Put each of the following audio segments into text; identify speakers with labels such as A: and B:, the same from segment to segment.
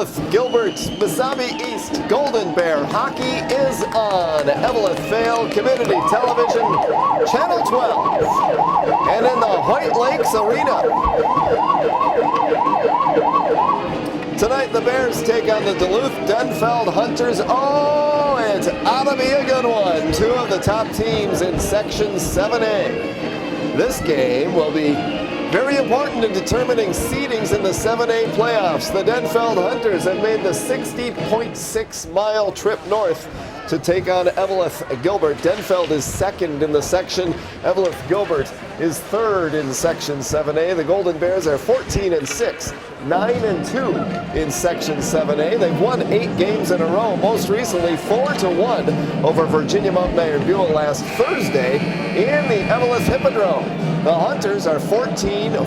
A: Duluth, Gilbert, Mesabi East, Golden Bear. Hockey is on. Eveleth Vale Community Television, Channel 12. And in the Hoyt Lakes Arena. Tonight the Bears take on the Duluth Denfeld Hunters. Oh, it's ought to be a good one. Two of the top teams in Section 7A. This game will be very important in determining seedings in the 7A playoffs. The Denfeld Hunters have made the 60.6-mile trip north to take on Eveleth Gilbert. Denfeld is second in the section. Eveleth Gilbert is third in Section 7A. The Golden Bears are 14-6, 9-2 in Section 7A. They've won 8 games in a row, most recently 4-1 over Virginia Mountain Iron Buell last Thursday in the Eveleth Hippodrome. The Hunters are 14-4-1,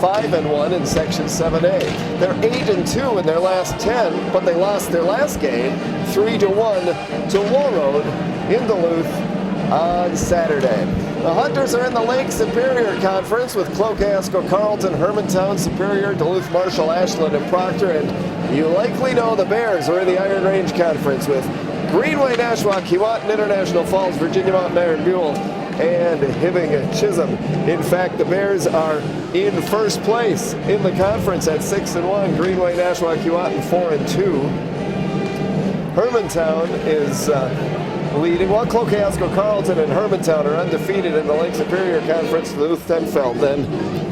A: 5-1 in Section 7A. They're 8-2 in their last 10, but they lost their last game 3-1 to Warroad in Duluth on Saturday. The Hunters are in the Lake Superior Conference with Clocasko, Carleton, Hermantown, Superior, Duluth, Marshall, Ashland, and Proctor. And you likely know the Bears are in the Iron Range Conference with Greenway, Nashua, Keewatin, International Falls, Virginia Mountain Iron Buell, and Hibbing Chisholm. In fact, the Bears are in first place in the conference at 6-1. Greenway, Nashua, Keewatin 4-2. Hermantown is leading, while Clocasko, Carleton, and Hermantown are undefeated in the Lake Superior Conference. Duluth Denfeld then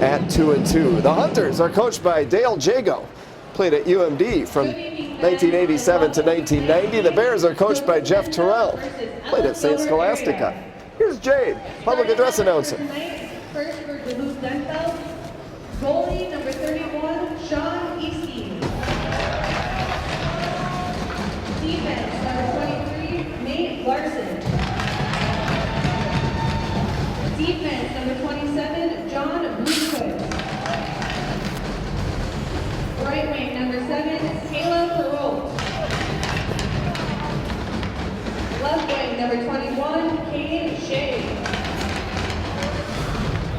A: at 2-2. The Hunters are coached by Dale Jago, played at UMD from 1987 to 1990. The Bears are coached by Jeff Terrell, played at St. Scholastica. Here's Jade, public address announcer.
B: First for Duluth Denfeld, goalie number 31, Sean Eastie. Defense number 23, Nate Larson. Defense number 27, John Bluequist. Right wing number 7, Kayla Perrault. Left wing number 21, Kane Shea.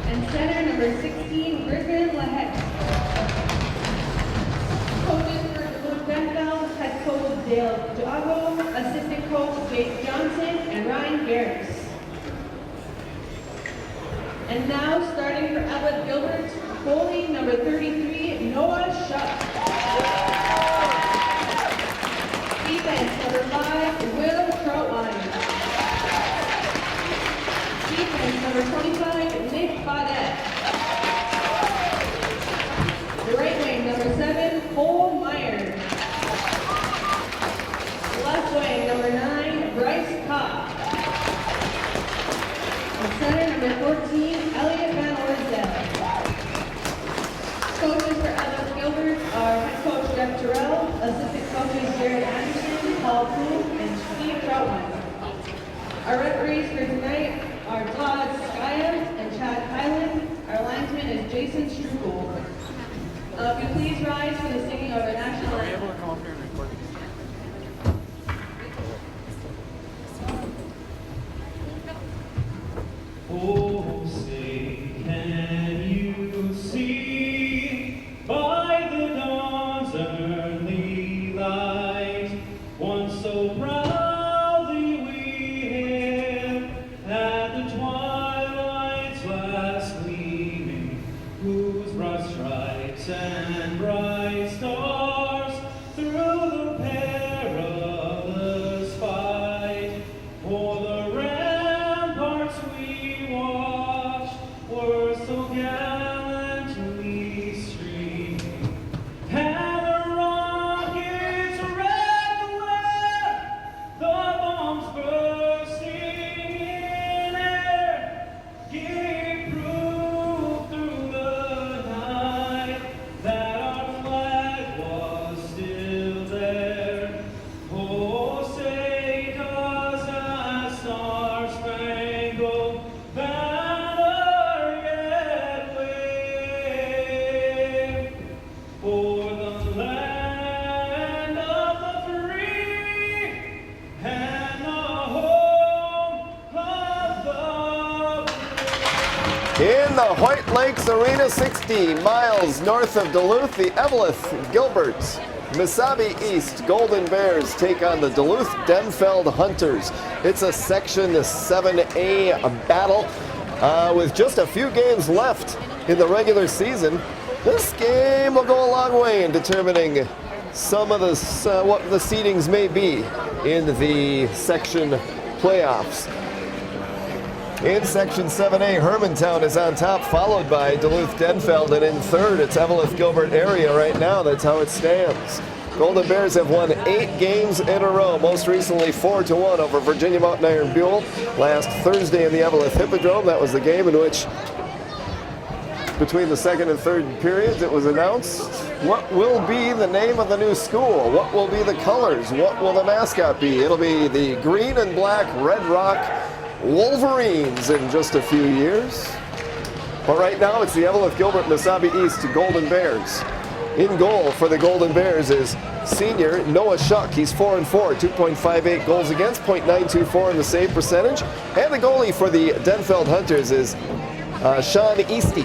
B: And center number 16, Griffin Lahette. Coaches for Duluth Denfeld, head coach Dale Jago, assistant coach Jake Johnson, and Ryan Garris. And now starting for Eveleth Gilbert, goalie number 33, Noah Shuck. Defense number 5, Will Troutwine. Defense number 25, Nick Baudette. The right wing number 7, Cole Meyer. Left wing number 9, Bryce Kopp. And center number 14, Elliot Van Orsdale. Coaches for Eveleth Gilbert are head coach Jeff Terrell, assistant coaches Jared Anderson, Paul Poole, and Steve Troutwine. Our referees for tonight are Todd Skya and Chad Hyland. Our linesman is Jason Struble. If you please rise for the singing of our national anthem.
C: Oh, say, can you see by the dawn's early light, one so proudly we hailed at the twilight's last gleaming, whose broad stripes and bright stars through the perilous fight for the ramparts we walked
A: In the Hoyt Lakes Arena, 16 miles north of Duluth, the Eveleth, Gilbert, Mesabi East Golden Bears take on the Duluth Denfeld Hunters. It's a Section 7A battle with just a few games left in the regular season. This game will go a long way in determining some of the what the seedings may be in the section playoffs. In Section 7A, Hermantown is on top, followed by Duluth Denfeld, and in third, it's Eveleth Gilbert area right now. That's how it stands. Golden Bears have won 8 games in a row, most recently 4-1 over Virginia Mountain Iron Buell last Thursday in the Eveleth Hippodrome. That was the game in which, between the second and third periods, it was announced what will be the name of the new school, what will be the colors, what will the mascot be. It'll be the green and black Red Rock Wolverines in just a few years. But right now it's the Eveleth Gilbert Mesabi East Golden Bears. In goal for the Golden Bears is senior Noah Shuck. He's 4-4, 2.58 goals against, .924 in the save percentage. And the goalie for the Denfeld Hunters is Sean Easty.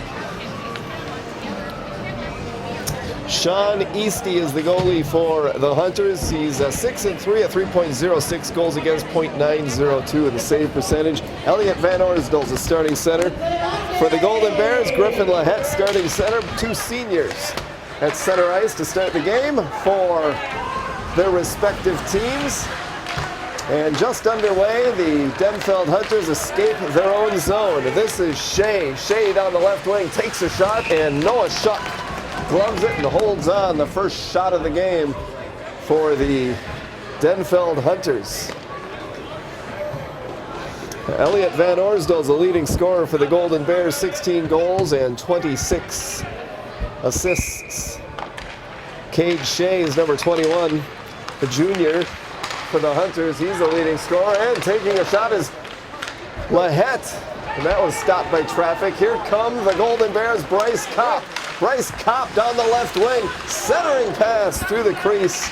A: Sean Easty is the goalie for the Hunters. He's 6-3 at 3.06 goals against, .902 in the save percentage. Elliot Van Orsdal's the starting center. For the Golden Bears, Griffin Lahette starting center. 2 seniors at center ice to start the game for their respective teams. And just underway, the Denfeld Hunters escape their own zone. This is Shea. Shea down the left wing takes a shot, and Noah Shuck gloves it and holds on, the first shot of the game for the Denfeld Hunters. Elliot Van Orsdal is the leading scorer for the Golden Bears, 16 goals and 26 assists. Cade Shea is number 21, the junior for the Hunters. He's the leading scorer, and taking a shot is Lahette, and that was stopped by traffic. Here come the Golden Bears, Bryce Kopp. Bryce Kopp down the left wing, centering pass through the crease.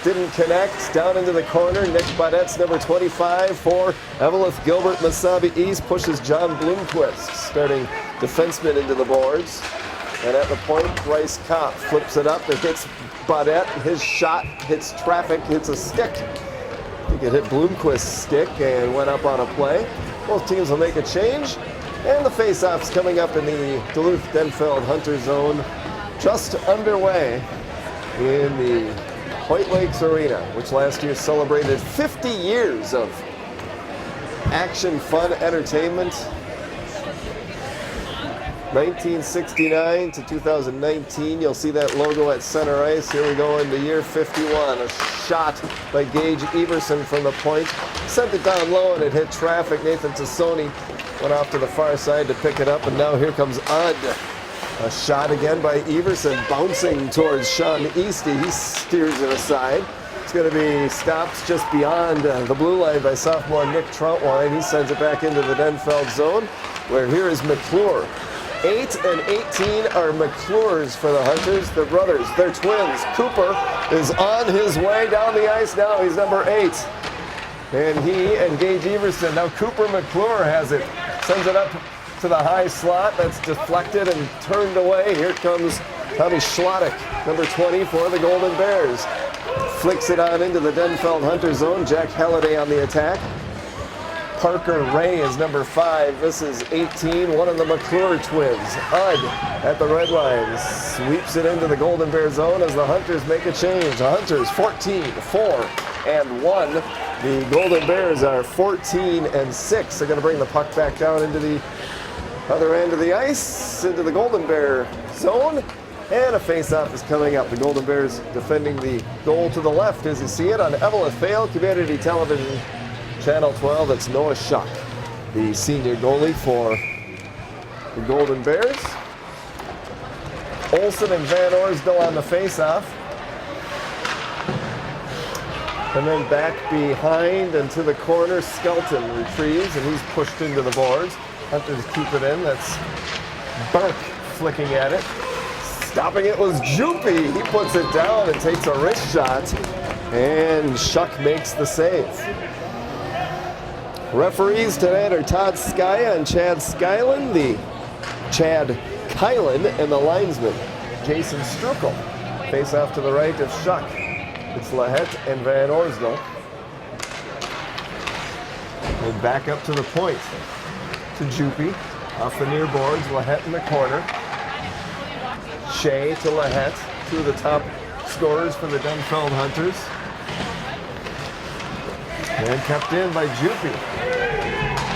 A: Didn't connect, down into the corner. Nick Baudette's number 25 for Eveleth Gilbert Mesabi East pushes John Bloomquist, starting defenseman, into the boards. And at the point, Bryce Kopp flips it up. It hits Baudette. His shot hits traffic, hits a stick. I think it hit Bloomquist's stick and went up on a play. Both teams will make a change. And the face-off's coming up in the Duluth Denfeld Hunter Zone, just underway in the Hoyt Lakes Arena, which last year celebrated 50 years of action, fun, entertainment. 1969 to 2019, you'll see that logo at center ice. Here we go into year 51. A shot by Gage Everson from the point. Sent it down low and it hit traffic. Nathan Tassoni went off to the far side to pick it up, and now here comes Udd. A shot again by Everson, bouncing towards Sean Easty. He steers it aside. It's going to be stopped just beyond the blue line by sophomore Nick Troutwine. He sends it back into the Denfeld zone, where here is McClure. 8 and 18 are McClure's for the Hunters. They're brothers, they're twins. Cooper is on his way down the ice now. He's number 8. And he and Gage Everson, now Cooper McClure has it. Sends it up to the high slot. That's deflected and turned away. Here comes Tommy Schlottick, number 20 for the Golden Bears. Flicks it on into the Denfeld Hunter zone. Jack Halliday on the attack. Parker Ray is number 5. This is 18, one of the McClure twins. Udd at the red line sweeps it into the Golden Bear zone as the Hunters make a change. The Hunters 14, 4, and 1. The Golden Bears are 14 and 6. They're going to bring the puck back down into the other end of the ice, into the Golden Bear zone. And a face-off is coming up. The Golden Bears defending the goal to the left as you see it on Eveleth Vale Community Television, Channel 12. That's Noah Shuck, the senior goalie for the Golden Bears. Olsen and Van Orsdal on the face-off. And then back behind and to the corner, Skelton retrieves, and he's pushed into the boards. Hunters keep it in. That's Burke flicking at it. Stopping it was Jupy. He puts it down and takes a wrist shot, and Shuck makes the save. Referees tonight are Todd Skya and Chad Skyland. The Chad Kylan, and the linesman, Jason Strukel. Face off to the right of Shuck. It's Lahette and Van Orsdal. And back up to the point to Jupy. Off the near boards, Lahette in the corner. Shea to Lahette, two of the top scorers for the Denfeld Hunters. And kept in by Jupy.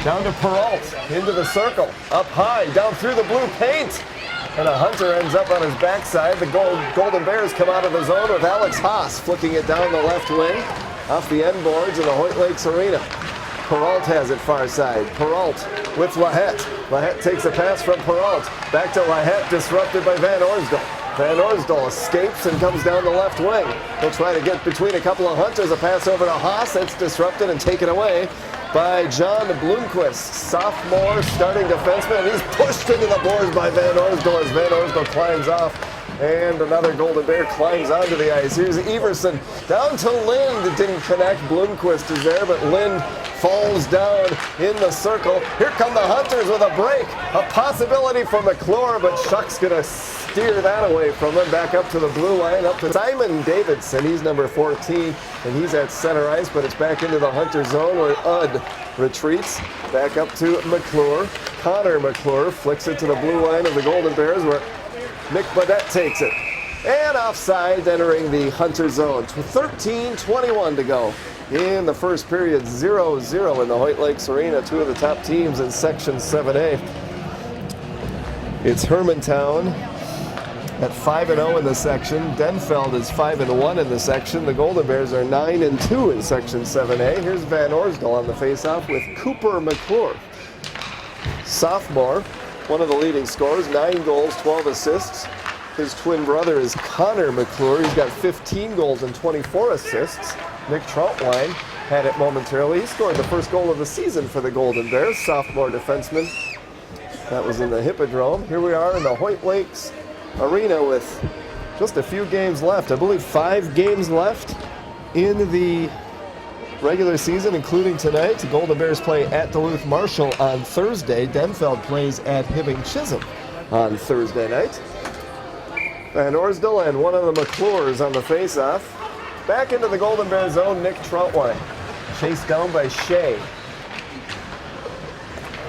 A: Down to Peralt, into the circle, up high, down through the blue paint. And a Hunter ends up on his backside. The Golden Bears come out of the zone with Alex Haas flicking it down the left wing, off the end boards in the Hoyt Lakes Arena. Peralt has it far side. Peralt with Lahette. Lahette takes a pass from Peralt. Back to Lahette, disrupted by Van Orsdal. Van Orsdal escapes and comes down the left wing. He'll try to get between a couple of Hunters. A pass over to Haas. It's disrupted and taken away by John Bloomquist, sophomore starting defenseman. And he's pushed into the boards by Van Orsdal as Van Orsdal climbs off. And another Golden Bear climbs onto the ice. Here's Everson down to Lind. It didn't connect. Bloomquist is there, but Lind falls down in the circle. Here come the Hunters with a break. A possibility for McClure, but Shuck's going to steer that away from him. Back up to the blue line, up to Simon Davidson. He's number 14, and he's at center ice, but it's back into the Hunter zone where Udd retreats. Back up to McClure. Connor McClure flicks it to the blue line of the Golden Bears where Nick Badette takes it. And offside, entering the Hunter zone. 13:21 to go in the first period. 0-0 in the Hoyt Lakes Arena. Two of the top teams in Section 7A. It's Hermantown at 5-0 in the section. Denfeld is 5-1 in the section. The Golden Bears are 9-2 in Section 7A. Here's Van Orsdal on the faceoff with Cooper McClure. Sophomore, one of the leading scorers, 9 goals, 12 assists. His twin brother is Connor McClure. He's got 15 goals and 24 assists. Nick Troutwine had it momentarily. He scored the first goal of the season for the Golden Bears, sophomore defenseman. That was in the Hippodrome. Here we are in the Hoyt Lakes Arena with just a few games left. I believe 5 games left in the regular season, including tonight. The Golden Bears play at Duluth Marshall on Thursday. Denfeld plays at Hibbing Chisholm on Thursday night. Van Orsdal and one of the McClures on the face-off. Back into the Golden Bear zone, Nick Troutwine. Chased down by Shea.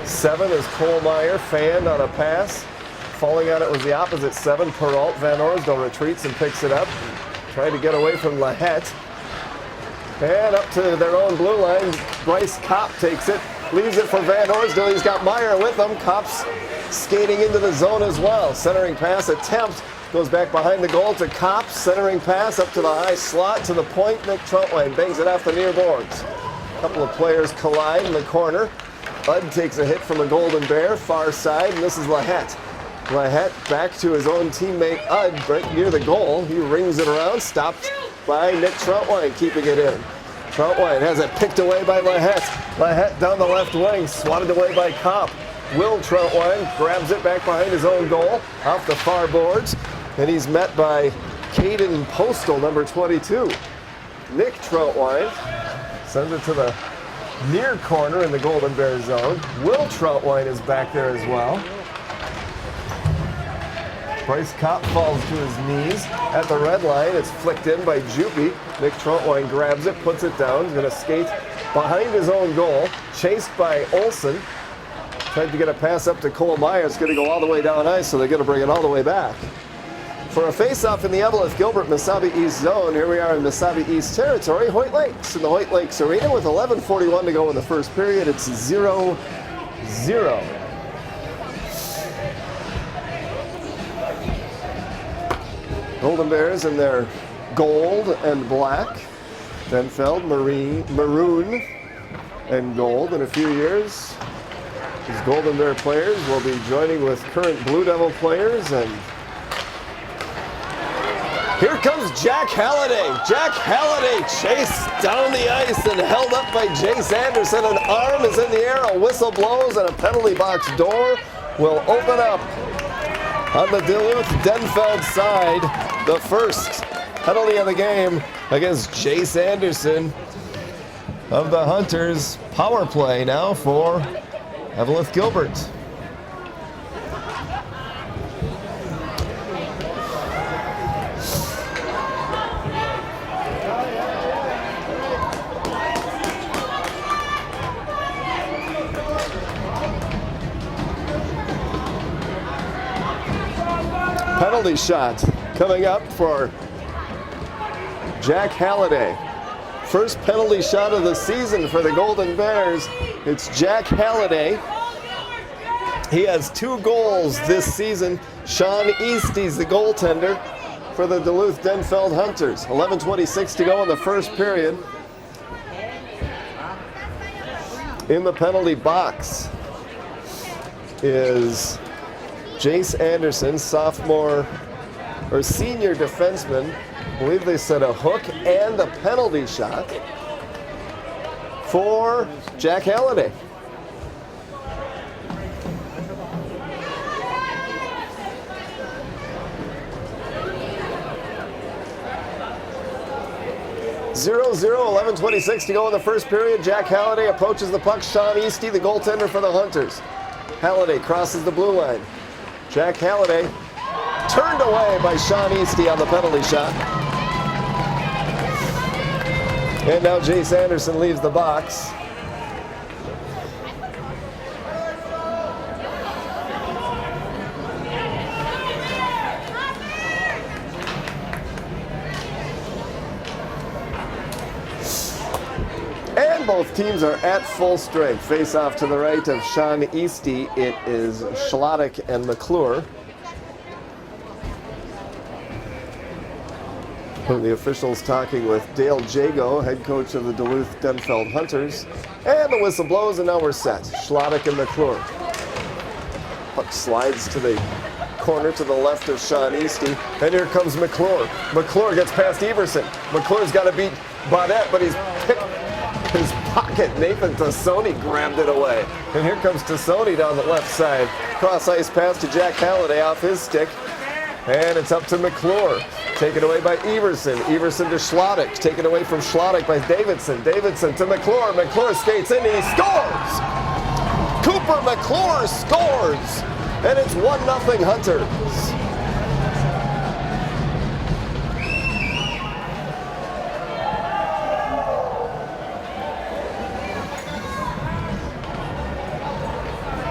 A: 7 is Cole Meyer, fanned on a pass. Falling on it was the opposite 7, Peralt. Van Orsdal retreats and picks it up. Trying to get away from Lahette. And up to their own blue line, Bryce Kopp takes it, leaves it for Van Orsdal. He's got Meyer with him. Kopp's skating into the zone as well. Centering pass attempt, goes back behind the goal to Kopp. Centering pass up to the high slot to the point. Nick Troutwine bangs it off the near boards. A couple of players collide in the corner. Udd takes a hit from a Golden Bear, far side, and this is Lahette. Lahette back to his own teammate Udd, right near the goal. He rings it around, stopped by Nick Troutwine, keeping it in. Troutwine has it picked away by Lahette. Lahette down the left wing, swatted away by Kopp. Will Troutwine grabs it back behind his own goal, off the far boards, and he's met by Caden Postal, number 22. Nick Troutwine sends it to the near corner in the Golden Bear zone. Will Troutwine is back there as well. Bryce Kopp falls to his knees at the red line. It's flicked in by Jupy. Nick Troutwine grabs it, puts it down. He's going to skate behind his own goal. Chased by Olsen. Tried to get a pass up to Cole Meyer. It's going to go all the way down ice, so they're going to bring it all the way back. For a face-off in the Eveleth Gilbert Mesabi East zone, here we are in Mesabi East territory, Hoyt Lakes, in the Hoyt Lakes Arena with 11:41 to go in the first period. It's 0-0. Golden Bears in their gold and black. Denfeld maroon and gold. In a few years, these Golden Bear players will be joining with current Blue Devil players. And here comes Jack Halliday. Jack Halliday chased down the ice and held up by Jace Anderson. An arm is in the air, a whistle blows, and a penalty box door will open up on the Duluth Denfeld side. The first penalty of the game against Jace Anderson of the Hunters. Power play now for Eveleth Gilbert. Penalty shot coming up for Jack Halliday. First penalty shot of the season for the Golden Bears. It's Jack Halliday. He has 2 goals this season. Sean Eastie's the goaltender for the Duluth Denfeld Hunters. 11:26 to go in the first period. In the penalty box is Jace Anderson, sophomore or senior defenseman. I believe they said a hook and a penalty shot for Jack Halliday. Zero, 11:26 to go in the first period. Jack Halliday approaches the puck. Sean Eastie, the goaltender for the Hunters. Halliday crosses the blue line. Jack Halliday turned away by Sean Eastie on the penalty shot. And now Jace Anderson leaves the box. And both teams are at full strength. Face off to the right of Sean Eastie. It is Schlottick and McClure. The officials talking with Dale Jago, head coach of the Duluth Denfeld Hunters. And the whistle blows, and now we're set. Schlottick and McClure. Puck slides to the corner to the left of Sean Eastie. And here comes McClure. McClure gets past Everson. McClure's got to beat Bonnet, but he's picked his pocket. Nathan Tassoni grabbed it away. And here comes Tassoni down the left side. Cross ice pass to Jack Halliday off his stick. And it's up to McClure. Taken away by Everson. Everson to Schlottick. Taken away from Schlottick by Davidson. Davidson to McClure. McClure skates in and he scores! Cooper McClure scores! And it's 1-0 Hunters.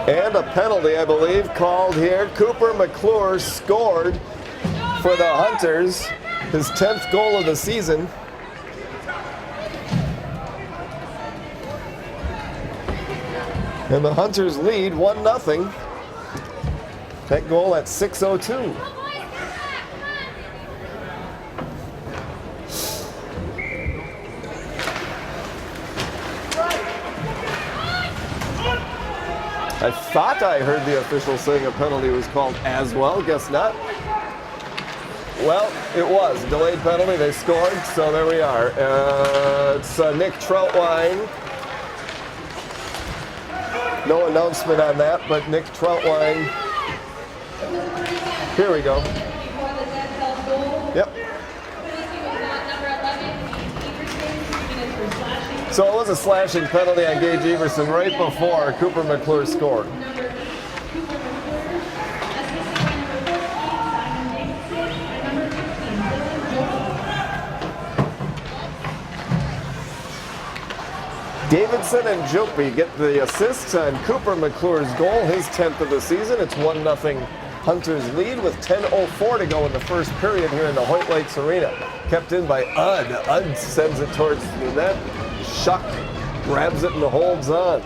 A: And a penalty, I believe, called here. Cooper McClure scored for the Hunters, his 10th goal of the season. And the Hunters lead 1-0. That goal at 6:02. I thought I heard the official saying a penalty was called as well. Guess not. Well, it was. Delayed penalty. They scored, so there we are. It's Nick Troutwine. No announcement on that, but Nick Troutwine. Here we go. Yep. So it was a slashing penalty on Gage Everson right before Cooper McClure scored. Davidson and Jopi get the assists on Cooper McClure's goal, his 10th of the season. It's 1-0 Hunters lead with 10:04 to go in the first period here in the Hoyt Lakes Arena. Kept in by Udd. Udd sends it towards the net. Shuck grabs it and holds on.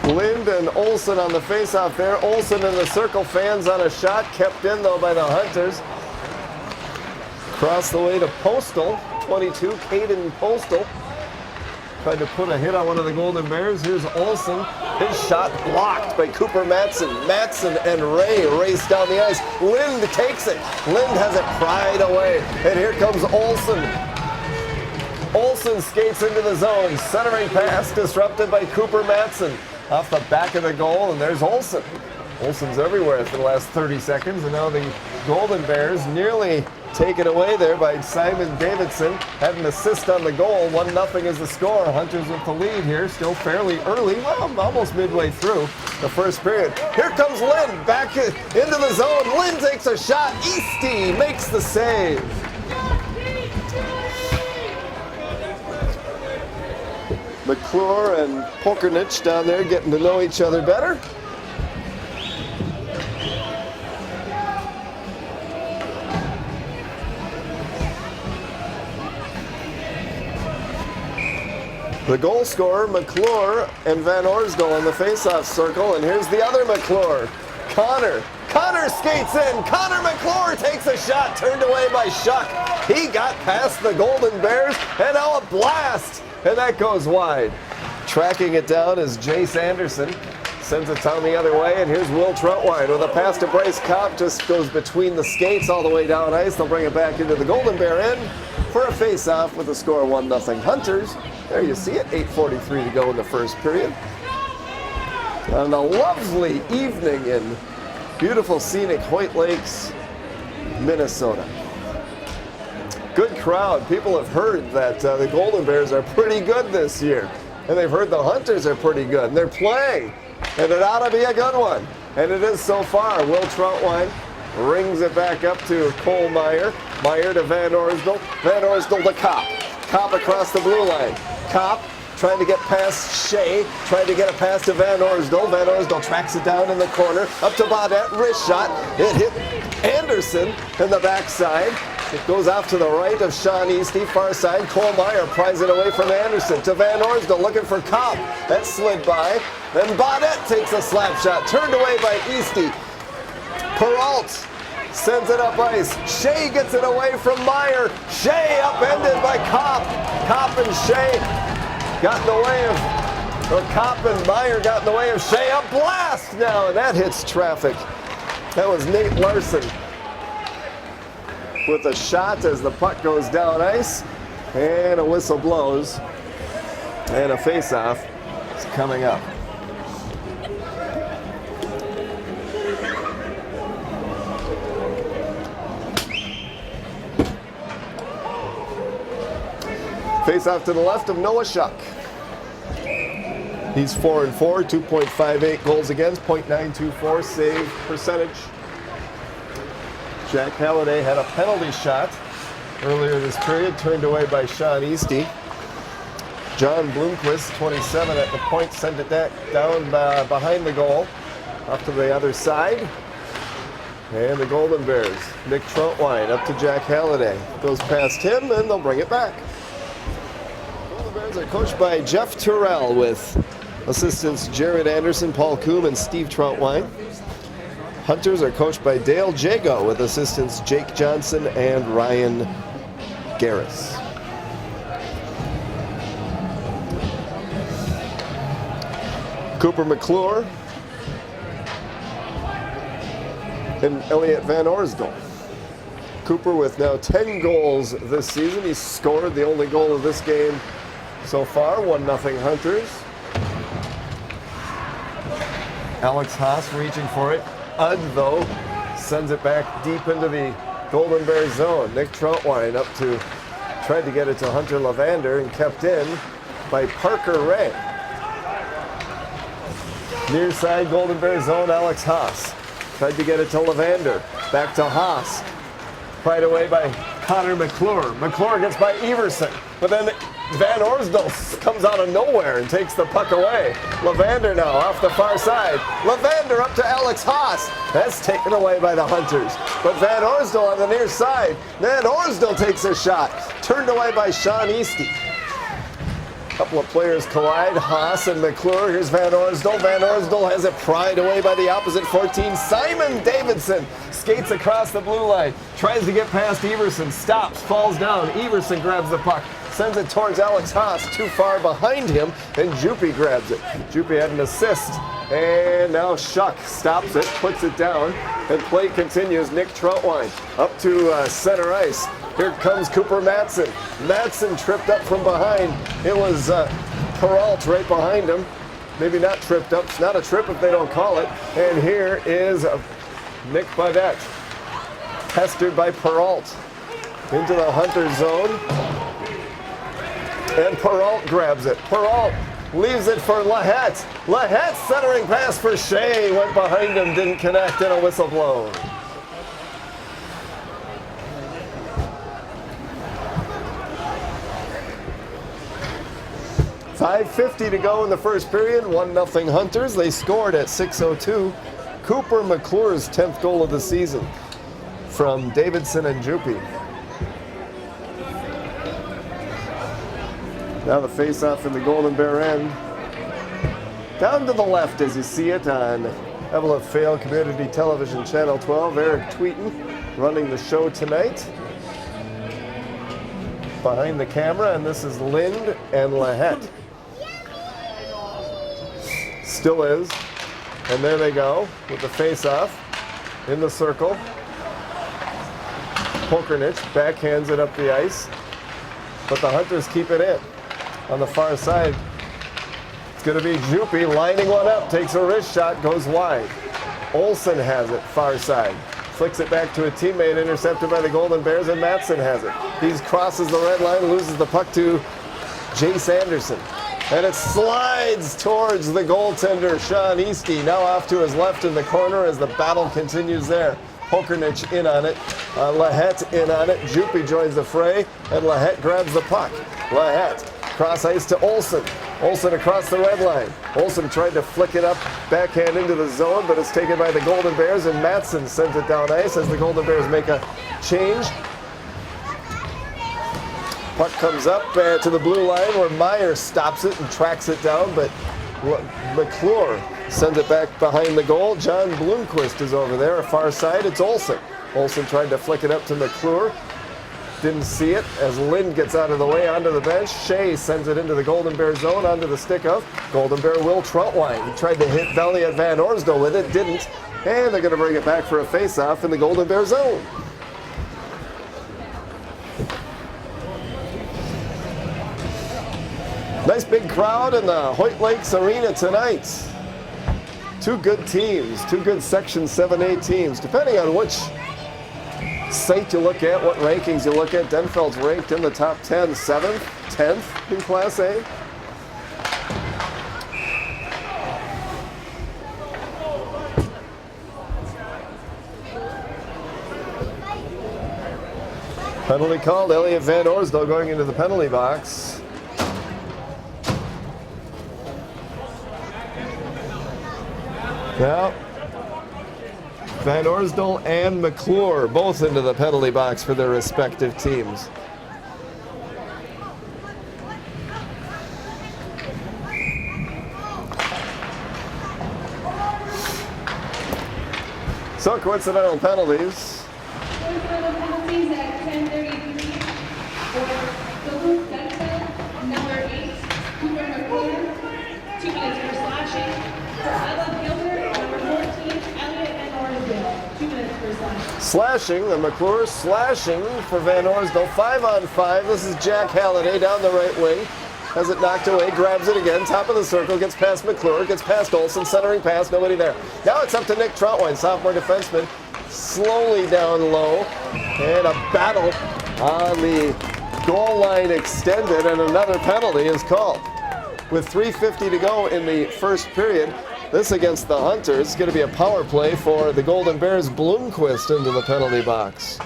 A: Lind and Olsen on the faceoff there. Olsen in the circle, fans on a shot. Kept in though by the Hunters. Across the way to Postal, 22, Caden Postal. Tried to put a hit on one of the Golden Bears. Here's Olsen. His shot blocked by Cooper Matson. Matson and Ray race down the ice. Lind takes it. Lind has it pried away. And here comes Olsen. Olsen skates into the zone. Centering pass disrupted by Cooper Matson. Off the back of the goal, and there's Olsen. Olsen's everywhere for the last 30 seconds, and now the Golden Bears nearly taken away there by Simon Davidson. Had an assist on the goal. 1-0 is the score. Hunters with the lead here, still fairly early, well, almost midway through the first period. Here comes Lynn back into the zone. Lynn takes a shot. Easty makes the save. McClure and Pokernich down there getting to know each other better. The goal scorer, McClure, and Van Orsdal in the face-off circle, and here's the other McClure, Connor. Connor skates in. Connor McClure takes a shot, turned away by Shuck. He got past the Golden Bears, and now a blast, and that goes wide. Tracking it down is Jace Anderson. Sends it down the other way, and here's Will Troutwine with a pass to Bryce Kopp. Just goes between the skates all the way down ice. They'll bring it back into the Golden Bear end for a face-off with the score 1-0 Hunters. There you see it, 8:43 to go in the first period. On a lovely evening in beautiful scenic Hoyt Lakes, Minnesota. Good crowd. People have heard that the Golden Bears are pretty good this year. And they've heard the Hunters are pretty good. And they're playing. And it ought to be a good one. And it is so far. Will Troutwine rings it back up to Cole Meyer. Meyer to Van Orsdal. Van Orsdal to Kopp. Kopp across the blue line. Kopp trying to get past Shea. Trying to get a pass to Van Orsdal. Van Orsdal tracks it down in the corner. Up to Baudette. Wrist shot. It hit Anderson in the backside. It goes off to the right of Sean Easty, far side. Cole Meyer pries it away from Anderson to Van Orsdal, looking for Kopp. That slid by. Then Baudette takes a slap shot, turned away by Easty. Peralt sends it up ice. Shea gets it away from Meyer. Shea upended by Kopp. Kopp and Shea got in the way of, or Kopp and Meyer got in the way of Shea. A blast now, and that hits traffic. That was Nate Larson with a shot as the puck goes down ice, and a whistle blows, and a face-off is coming up. Face-off to the left of Noah Shuck. He's 4-4, 2.58 goals against, .924 save percentage. Jack Halliday had a penalty shot earlier this period, turned away by Sean Easty. John Bloomquist, 27 at the point, sent it down behind the goal, up to the other side. And the Golden Bears, Nick Troutwine up to Jack Halliday. Goes past him, and they'll bring it back. Golden Bears are coached by Jeff Terrell with assistants Jared Anderson, Paul Coombe, and Steve Troutwine. Hunters are coached by Dale Jago with assistants Jake Johnson and Ryan Garris. Cooper McClure and Elliot Van Orsdal. Cooper with now 10 goals this season. He's scored the only goal of this game so far, 1-0 Hunters. Alex Haas reaching for it. Udd, though, sends it back deep into the Golden Bear zone. Nick Troutwine up to, tried to get it to Hunter Levander and kept in by Parker Ray. Near side Golden Bear zone, Alex Haas. Tried to get it to Levander. Back to Haas. Pried away by Connor McClure. McClure gets by Everson, but then Van Orsdal comes out of nowhere and takes the puck away. Levander now off the far side. Levander up to Alex Haas. That's taken away by the Hunters. But Van Orsdal on the near side. Van Orsdal takes a shot. Turned away by Sean Easty. Couple of players collide, Haas and McClure. Here's Van Orsdal. Van Orsdal has it pried away by the opposite 14. Simon Davidson skates across the blue line. Tries to get past Everson. Stops, falls down. Everson grabs the puck. Sends it towards Alex Haas, too far behind him, and Juppy grabs it. Juppy had an assist, and now Shuck stops it, puts it down, and play continues. Nick Troutwine up to center ice. Here comes Cooper Matson. Matson tripped up from behind. It was Peralt right behind him. maybe not tripped up. It's not a trip if they don't call it. And here is Nick Baudet, pestered by Peralt into the Hunter zone. And Peralt grabs it. Peralt leaves it for Lahette. Lahette centering pass for Shea. Went behind him, didn't connect, and a whistle blown. .550 to go in the first period. 1-0 Hunters. They scored at 6:02. Cooper McClure's 10th goal of the season from Davidson and Juppie. Now the face-off in the Golden Bear end. Down to the left as you see it on Eveleth Fail Community Television Channel 12. Eric Tweeten running the show tonight. Behind the camera, and this is Lind and Lahette. Still is. And there they go with the face-off in the circle. Pokernich backhands it up the ice, but the Hunters keep it in. On the far side, it's going to be Juppie lining one up, takes a wrist shot, goes wide. Olsen has it, far side. Flicks it back to a teammate, intercepted by the Golden Bears, and Matson has it. He crosses the red line, loses the puck to Jace Anderson. And it slides towards the goaltender, Sean Eastie, now off to his left in the corner as the battle continues there. Pokernich in on it, Lahette in on it, Juppie joins the fray, and Lahette grabs the puck. Lahette, cross ice to Olsen. Olsen across the red line. Olsen tried to flick it up, backhand into the zone, but it's taken by the Golden Bears, and Matson sends it down ice as the Golden Bears make a change. Puck comes up to the blue line where Meyer stops it and tracks it down, but McClure sends it back behind the goal. John Bloomquist is over there, far side. It's Olsen. Olsen tried to flick it up to McClure. Didn't see it as Lind gets out of the way onto the bench. Shea sends it into the Golden Bear zone onto the stick of Golden Bear Will Troutwine. He tried to hit Valley at Van Orsdale with it, didn't. And they're going to bring it back for a face-off in the Golden Bear zone. Nice big crowd in the Hoyt Lakes Arena tonight. Two good teams, two good Section 7A teams. Depending on which site you look at, what rankings you look at, Denfeld's ranked in the top 10, 7th, 10th in Class A. Penalty called. Elliot Van Orsdale going into the penalty box. Now, Van Orsdale and McClure both into the penalty box for their respective teams. So coincidental penalties.
B: Coincidental penalties at 10:33 for Duluth Denfeld, number 8, Cooper McClure, 2 minutes for slashing. For Gilbert, number 14, Elliot Van Orsdale, 2 minutes for slashing.
A: Slashing, the McClure slashing for Van Orsdale. 5-on-5. This is Jack Halliday down the right wing. Has it knocked away, grabs it again, top of the circle, gets past McClure, gets past Olsen, centering pass, nobody there. Now it's up to Nick Troutwine, sophomore defenseman, slowly down low, and a battle on the goal line extended, and another penalty is called. With 3:50 to go in the first period, this against the Hunters is going to be a power play for the Golden Bears. Bloomquist into the penalty box.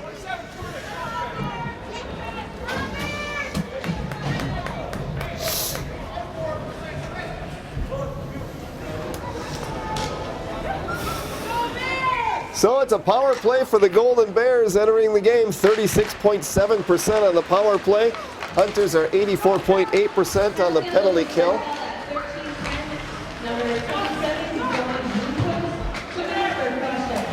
A: So it's a power play for the Golden Bears entering the game. 36.7% on the power play. Hunters are 84.8% on the penalty kill.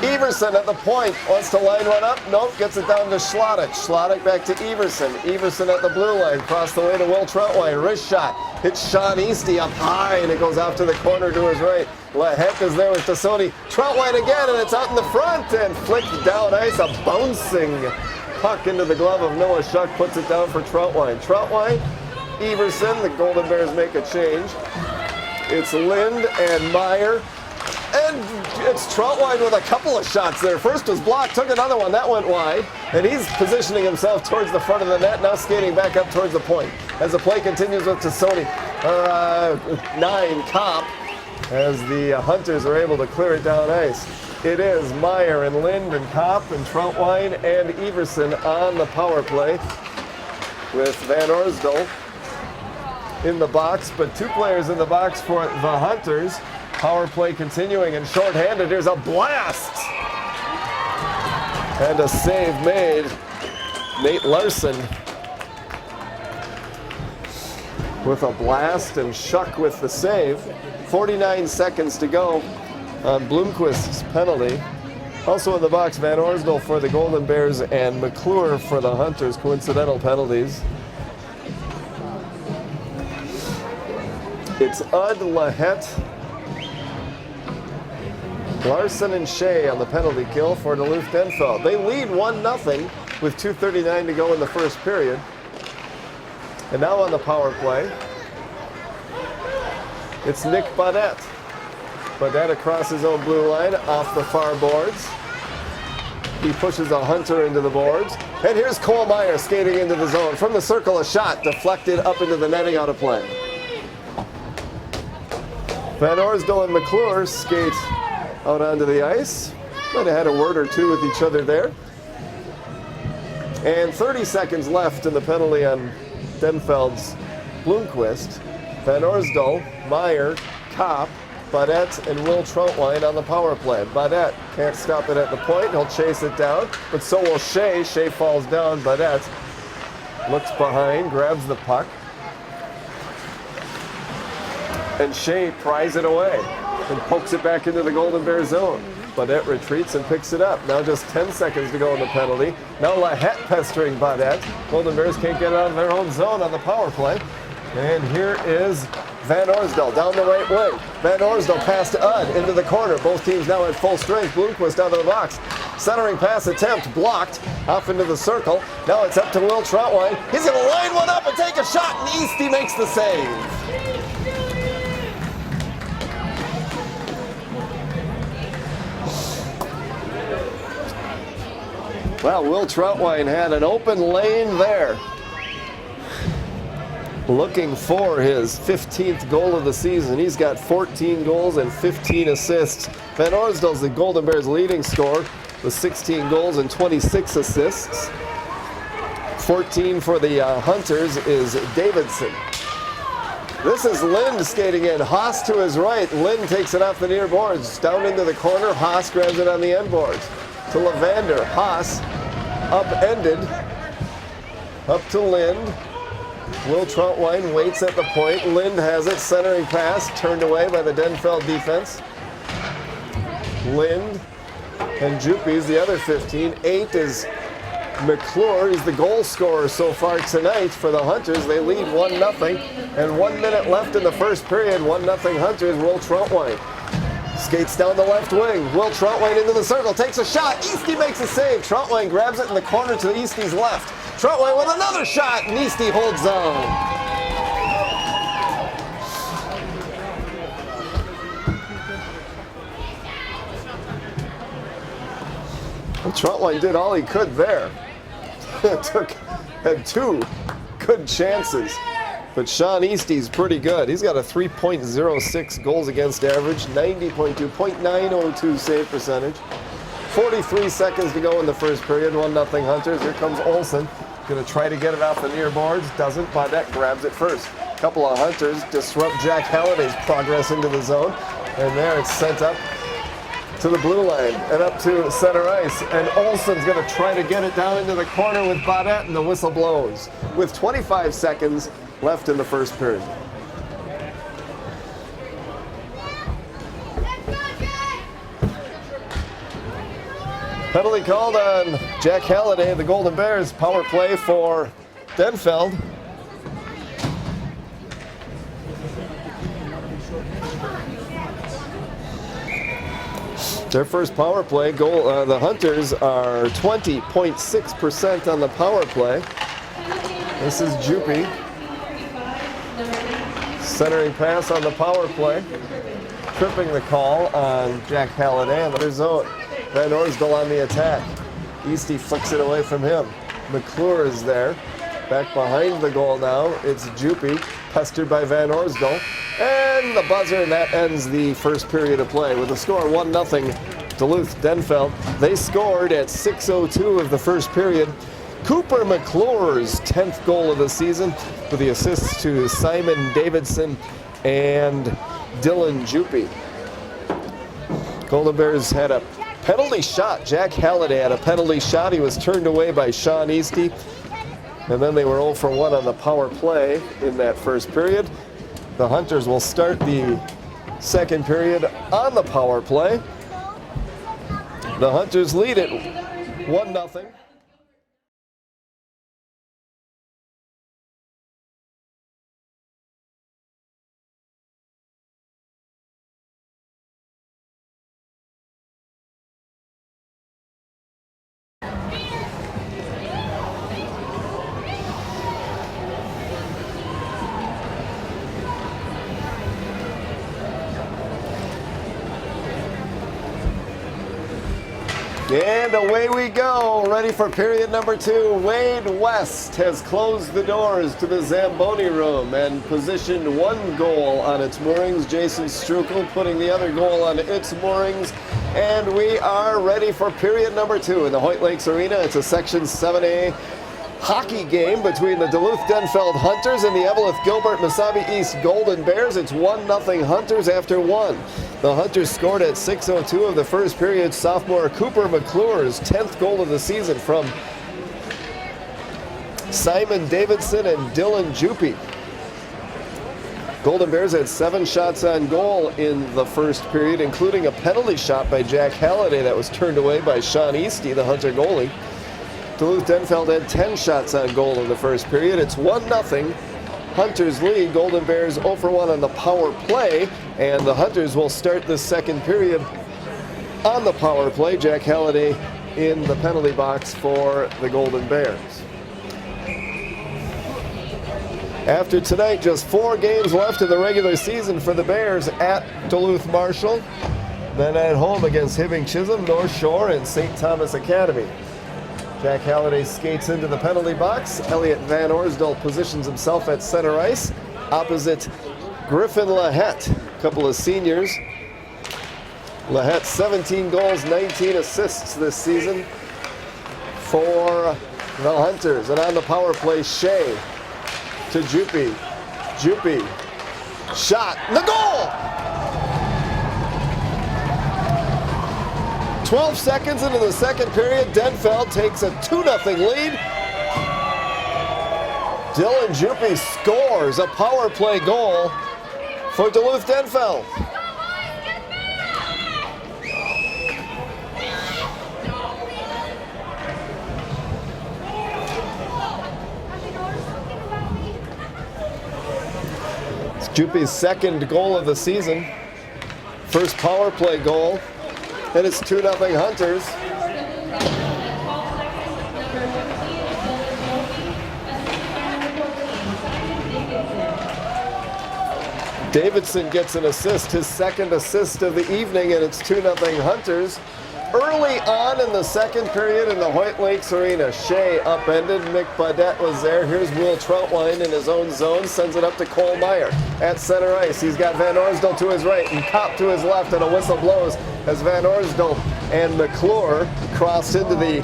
A: Everson at the point, wants to line one up. Nope, gets it down to Schlottick. Schlottick back to Everson. Everson at the blue line, cross the way to Will Troutwine. Wrist shot, hits Sean Eastie up high, and it goes off to the corner to his right. Lahette is there with Tassoni. Troutwine again, and it's out in the front, and flicked down ice. A bouncing puck into the glove of Noah Shuck, puts it down for Troutwine. Troutwine, Everson, the Golden Bears make a change. It's Lind and Meyer. And it's Troutwine with a couple of shots there. First was blocked, took another one, that went wide. And he's positioning himself towards the front of the net, now skating back up towards the point. As the play continues with Tassoni, 9 Kopp, as the Hunters are able to clear it down ice. It is Meyer and Lind and Kopp and Troutwine and Everson on the power play with Van Orsdal in the box, but 2 players in the box for the Hunters. Power play continuing and shorthanded. Here's a blast! And a save made. Nate Larson with a blast and Shuck with the save. 49 seconds to go on Bloomquist's penalty. Also in the box, Van Orsdal for the Golden Bears and McClure for the Hunters. Coincidental penalties. It's Ud, Lahette, Larson and Shea on the penalty kill for Duluth Denfeld. They lead 1-0 with 2:39 to go in the first period. And now on the power play, it's Nick Baudette. Baudette across his own blue line, off the far boards. He pushes a Hunter into the boards. And here's Cole Meyer skating into the zone. From the circle, a shot deflected up into the netting, out of play. Van Orsdal and McClure skate out onto the ice. Might have had a word or two with each other there. And 30 seconds left in the penalty on Denfeld's Bloomquist. Van Orsdal, Meyer, Kopp, Baudette, and Will Troutwine on the power play. Baudette can't stop it at the point. He'll chase it down, but so will Shea. Shea falls down. Baudette looks behind, grabs the puck. And Shea pries it away and pokes it back into the Golden Bear zone. Baudette retreats and picks it up. Now just 10 seconds to go in the penalty. Now Lahette pestering Baudette. Golden Bears can't get out of their own zone on the power play. And here is Van Orsdal down the right wing. Van Orsdal pass to Ud into the corner. Both teams now at full strength. Bloomquist out of the box. Centering pass attempt blocked off into the circle. Now it's up to Will Troutwine. He's going to line one up and take a shot, and Eastie makes the save. Well, Will Troutwine had an open lane there. Looking for his 15th goal of the season. He's got 14 goals and 15 assists. Van Orsdal's the Golden Bears' leading scorer with 16 goals and 26 assists. 14 for the Hunters is Davidson. This is Lind skating in. Haas to his right. Lind takes it off the near boards. Down into the corner. Haas grabs it on the end boards. To Levander. Haas upended. Up to Lind. Will Troutwine waits at the point. Lind has it. Centering pass. Turned away by the Denfeld defense. Lind and Juppie's the other 15. 8 is McClure. He's the goal scorer so far tonight for the Hunters. They lead 1-0. And 1 minute left in the first period. 1-0 Hunters. Will Troutwine skates down the left wing. Will Troutwine into the circle. Takes a shot. Eastie makes a save. Troutwine grabs it in the corner to Eastie's left. Troutwine with another shot. And Eastie holds on. Well, Troutwine did all he could there. Had 2 good chances. But Sean Eastie's pretty good. He's got a 3.06 goals against average, 90.2, .902 save percentage. 43 seconds to go in the first period, 1-0 Hunters. Here comes Olsen. Gonna try to get it off the near boards. Doesn't. Baudette grabs it first. A couple of Hunters disrupt Jack Halliday's progress into the zone. And there it's sent up to the blue line and up to center ice. And Olsen's gonna try to get it down into the corner with Baudette, and the whistle blows. With 25 seconds left in the first period. Penalty called on Jack Halliday, the Golden Bears. Power play for Denfeld. Their first power play goal. The Hunters are 20.6% on the power play. This is Juppie Centering pass on the power play. Tripping the call on Jack Halliday on the zone. Van Orsdal on the attack. Eastie flicks it away from him. McClure is there. Back behind the goal now. It's Juppy, pestered by Van Orsdal. And the buzzer, and that ends the first period of play. With the score 1-0, Duluth Denfeld. They scored at 6:02 of the first period. Cooper McClure's 10th goal of the season, with the assists to Simon Davidson and Dylan Juppy. Golden Bears had a penalty shot. Jack Halliday had a penalty shot. He was turned away by Sean Eastie. And then they were 0 for 1 on the power play in that first period. The Hunters will start the second period on the power play. The Hunters lead it 1-0. And away we go, ready for period number 2. Wade West has closed the doors to the Zamboni room and positioned one goal on its moorings. Jason Strukel putting the other goal on its moorings. And we are ready for period number 2 in the Hoyt Lakes Arena. It's a Section 7A hockey game between the Duluth Denfeld Hunters and the Eveleth Gilbert Mesabi East Golden Bears. It's 1-0 Hunters after 1. The Hunters scored at 6:02 of the first period. Sophomore Cooper McClure's 10th goal of the season from Simon Davidson and Dylan Juppy. Golden Bears had 7 shots on goal in the first period, including a penalty shot by Jack Halliday that was turned away by Sean Eastie, the Hunter goalie. Duluth Denfeld had 10 shots on goal in the first period. It's 1-0. Hunters lead. Golden Bears 0 for 1 on the power play, and the Hunters will start the second period on the power play. Jack Halliday in the penalty box for the Golden Bears. After tonight, just 4 games left in the regular season for the Bears at Duluth Marshall, then at home against Hibbing Chisholm, North Shore, and St. Thomas Academy. Jack Halliday skates into the penalty box. Elliot Van Orsdal positions himself at center ice opposite Griffin Lahette, a couple of seniors. Lahette 17 goals, 19 assists this season for the Hunters. And on the power play, Shea to Juppy. Juppy, shot, and the goal! 12 seconds into the second period, Denfeld takes a 2-0 lead. Dylan Juppy scores a power play goal for Duluth Denfeld. It's Juppy's second goal of the season. First power play goal. And it's 2-0 Hunters. Davidson gets an assist, his second assist of the evening, and it's 2-0 Hunters. Early on in the second period in the Hoyt Lakes Arena, Shea upended. Mick Baudette was there. Here's Will Troutline in his own zone, sends it up to Cole Meyer at center ice. He's got Van Orsdal to his right and Kopp to his left, and a whistle blows as Van Orsdal and McClure crossed into the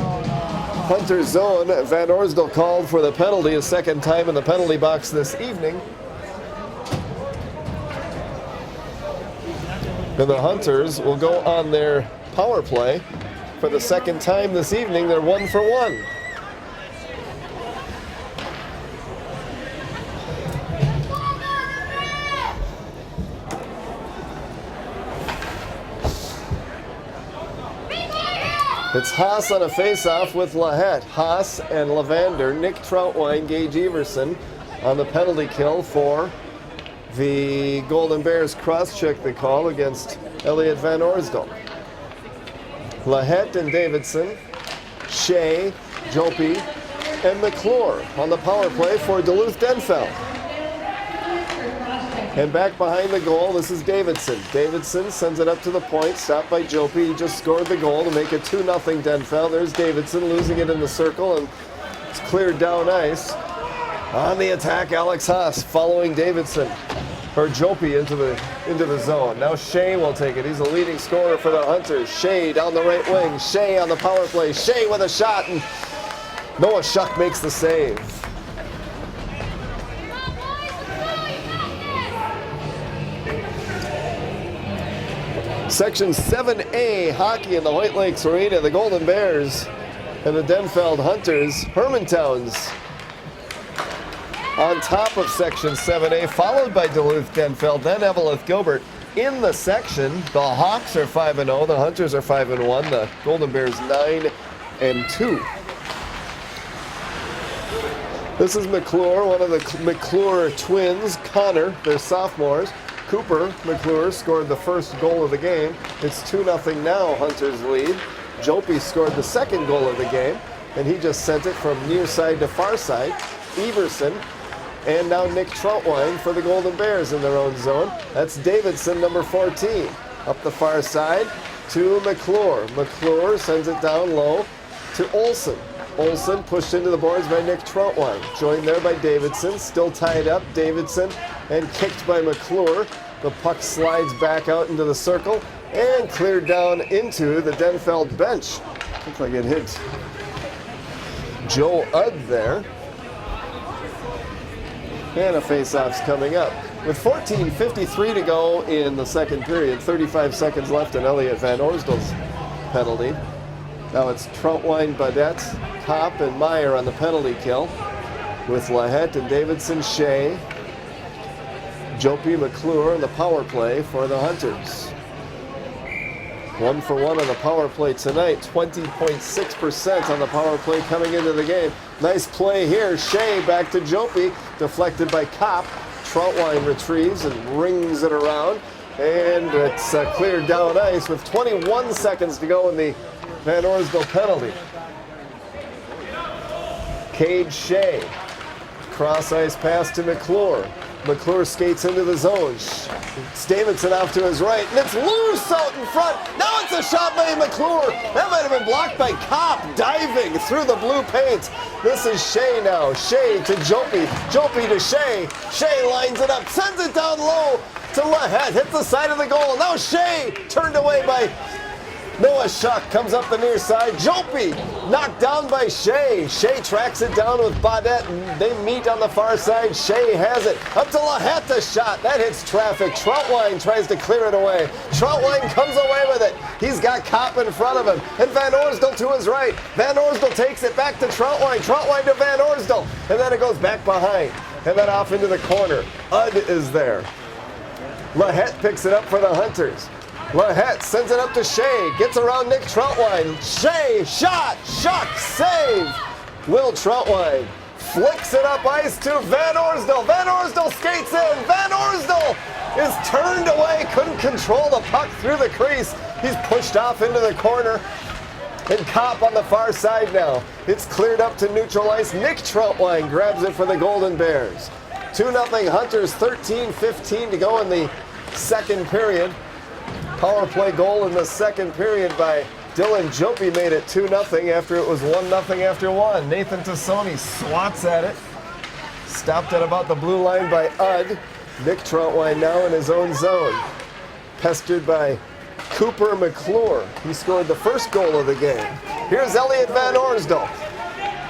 A: Hunter zone. Van Orsdal called for the penalty a second time in the penalty box this evening. And the Hunters will go on their power play for the second time this evening. They're 1 for 1. It's Haas on a face-off with Lahette. Haas and Lavander, Nick Troutwine, Gage Everson on the penalty kill for the Golden Bears. Cross-check the call against Elliot Van Orsdal. Lahette and Davidson, Shea, Juppy, and McClure on the power play for Duluth Denfeld. And back behind the goal, this is Davidson. Davidson sends it up to the point, stopped by Jopi. He just scored the goal to make it 2-0 Denfeld. There's Davidson losing it in the circle, and it's cleared down ice. On the attack, Alex Haas following Davidson, or Jopi into the zone. Now Shea will take it. He's the leading scorer for the Hunters. Shea down the right wing. Shea on the power play. Shea with a shot, and Noah Shuck makes the save. Section 7A hockey in the Hoyt Lakes Arena. The Golden Bears and the Denfeld Hunters. Hermantown's on top of Section 7A, followed by Duluth Denfeld, then Eveleth Gilbert. In the section, the Hawks are 5-0, the Hunters are 5-1, the Golden Bears 9-2. This is McClure, one of the McClure twins. Connor, they're sophomores. Cooper McClure scored the first goal of the game. It's 2-0 now, Hunters lead. Jopi scored the second goal of the game, and he just sent it from near side to far side. Everson, and now Nick Troutwine for the Golden Bears in their own zone. That's Davidson, number 14. Up the far side to McClure. McClure sends it down low to Olson. Olson pushed into the boards by Nick Troutwine. Joined there by Davidson, still tied up. Davidson and kicked by McClure. The puck slides back out into the circle and cleared down into the Denfeld bench. Looks like it hit Joe Udd there. And a face-off's coming up. With 14:53 to go in the second period, 35 seconds left in Elliot Van Orsdal's penalty. Now it's Troutwine, Badette, Kopp, and Meyer on the penalty kill, with Lahette and Davidson, Shea, Jopi, McClure on the power play for the Hunters. 1 for 1 on the power play tonight, 20.6% on the power play coming into the game. Nice play here, Shea back to Jopi, deflected by Kopp. Troutwine retrieves and rings it around, and it's cleared down ice with 21 seconds to go in the Van Orsdal penalty. Cade Shea, cross ice pass to McClure. McClure skates into the zone. It's Davidson off to his right, and it's loose out in front. Now it's a shot by McClure. That might have been blocked by Kopp, diving through the blue paint. This is Shea now. Shea to Jopi. Jopi to Shea. Shea lines it up, sends it down low to Lahette. Hits the side of the goal. Now Shea turned away by Noah Shuck, comes up the near side. Jopi knocked down by Shea. Shea tracks it down with Badette, and they meet on the far side. Shea has it. Up to Lahette, the shot. That hits traffic. Troutwine tries to clear it away. Troutwine comes away with it. He's got Kopp in front of him. And Van Orsdal to his right. Van Orsdal takes it back to Troutwine. Troutwine to Van Orsdal. And then it goes back behind. And then off into the corner. Udd is there. Lahette picks it up for the Hunters. Lahette sends it up to Shea, gets around Nick Troutwine. Shea, shot, Shuck, save. Will Troutwine flicks it up ice to Van Orsdal. Van Orsdal skates in. Van Orsdal is turned away, couldn't control the puck through the crease. He's pushed off into the corner. And Kopp on the far side now. It's cleared up to neutral ice. Nick Troutwine grabs it for the Golden Bears. 2-0 Hunters, 13:15 to go in the second period. Power play goal in the second period by Dylan Jopi made it 2-0 after it was 1-0 after one. Nathan Tassoni swats at it. Stopped at about the blue line by Udd. Nick Troutwine now in his own zone. Pestered by Cooper McClure. He scored the first goal of the game. Here's Elliot Van Orsdal.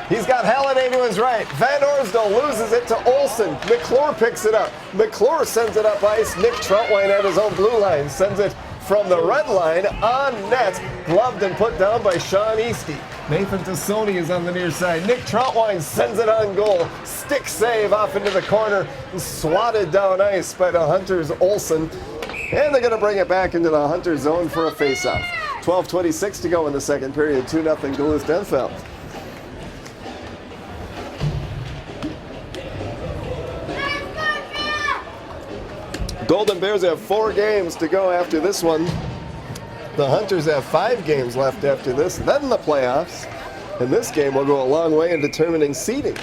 A: He's got Halliday to his right. Van Orsdal loses it to Olson. McClure picks it up. McClure sends it up ice. Nick Troutwine at his own blue line sends it from the red line on net. Gloved and put down by Sean Eastie. Nathan Tassoni is on the near side. Nick Troutwine sends it on goal. Stick save off into the corner. Swatted down ice by the Hunters' Olson. And they're going to bring it back into the Hunter zone for a face-off. 12:26 to go in the second period. 2-0 Duluth Denfeld. Golden Bears have 4 games to go after this one. The Hunters have 5 games left after this, then the playoffs. And this game will go a long way in determining seedings.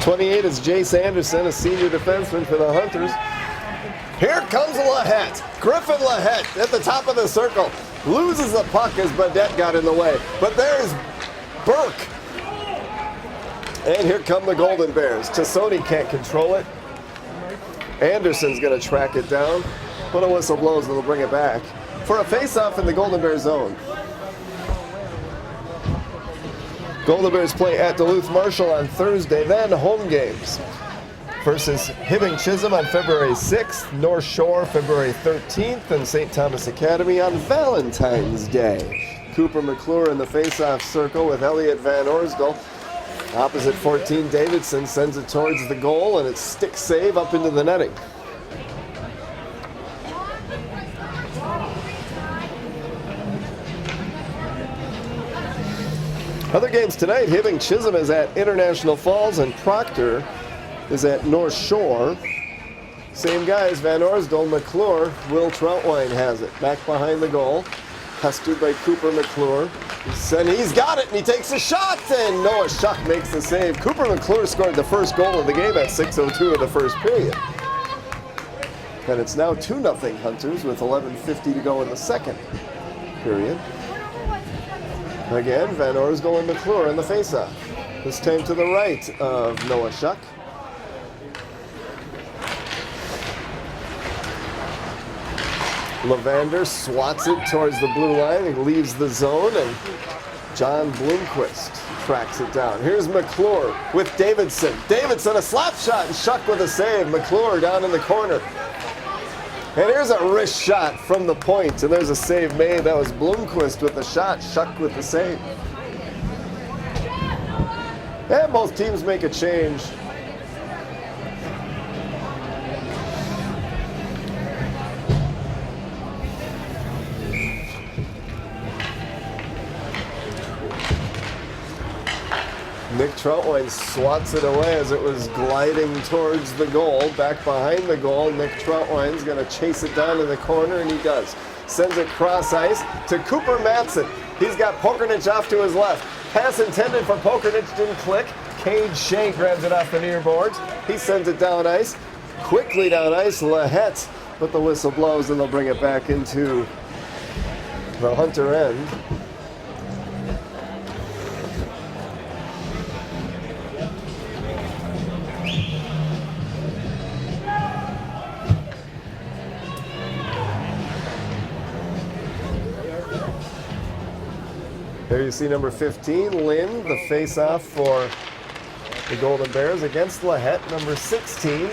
A: 28 is Jace Anderson, a senior defenseman for the Hunters. Here comes Lahette. Griffin Lahette at the top of the circle. Loses the puck as Badette got in the way. But there's Burke. And here come the Golden Bears. Tassoni can't control it. Anderson's going to track it down. When a whistle blows, they'll bring it back for a face-off in the Golden Bears zone. Golden Bears play at Duluth Marshall on Thursday, then home games versus Hibbing Chisholm on February 6th, North Shore February 13th, and St. Thomas Academy on Valentine's Day. Cooper McClure in the face-off circle with Elliot Van Orsdal. Opposite 14, Davidson sends it towards the goal, and it's stick save up into the netting. Other games tonight, Hibbing Chisholm is at International Falls, and Proctor is at North Shore. Same guys, Van Orsdal, McClure. Will Troutwine has it. Back behind the goal. Pestered by Cooper McClure. And he's got it, and he takes a shot, and Noah Schuck makes the save. Cooper McClure scored the first goal of the game at 6:02 of the first period. And it's now 2-0 Hunters with 11:50 to go in the second period. Again, Van Orsdal and McClure in the faceoff. This time to the right of Noah Schuck. Levander swats it towards the blue line and leaves the zone, and John Bloomquist tracks it down. Here's McClure with Davidson. Davidson a slap shot, and Schuck with a save. McClure down in the corner. And here's a wrist shot from the point, and there's a save made. That was Bloomquist with the shot, Schuck with the save. And both teams make a change. Nick Troutwine swats it away as it was gliding towards the goal. Back behind the goal, Nick Troutwine's going to chase it down in the corner, and he does. Sends it cross ice to Cooper Matson. He's got Pokernich off to his left. Pass intended for Pokernich didn't click. Cade Shea grabs it off the near boards. He sends it down ice. Quickly down ice, Lahette, but the whistle blows, and they'll bring it back into the Hunter end. There you see number 15, Lynn, the face-off for the Golden Bears against Lahette. Number 16,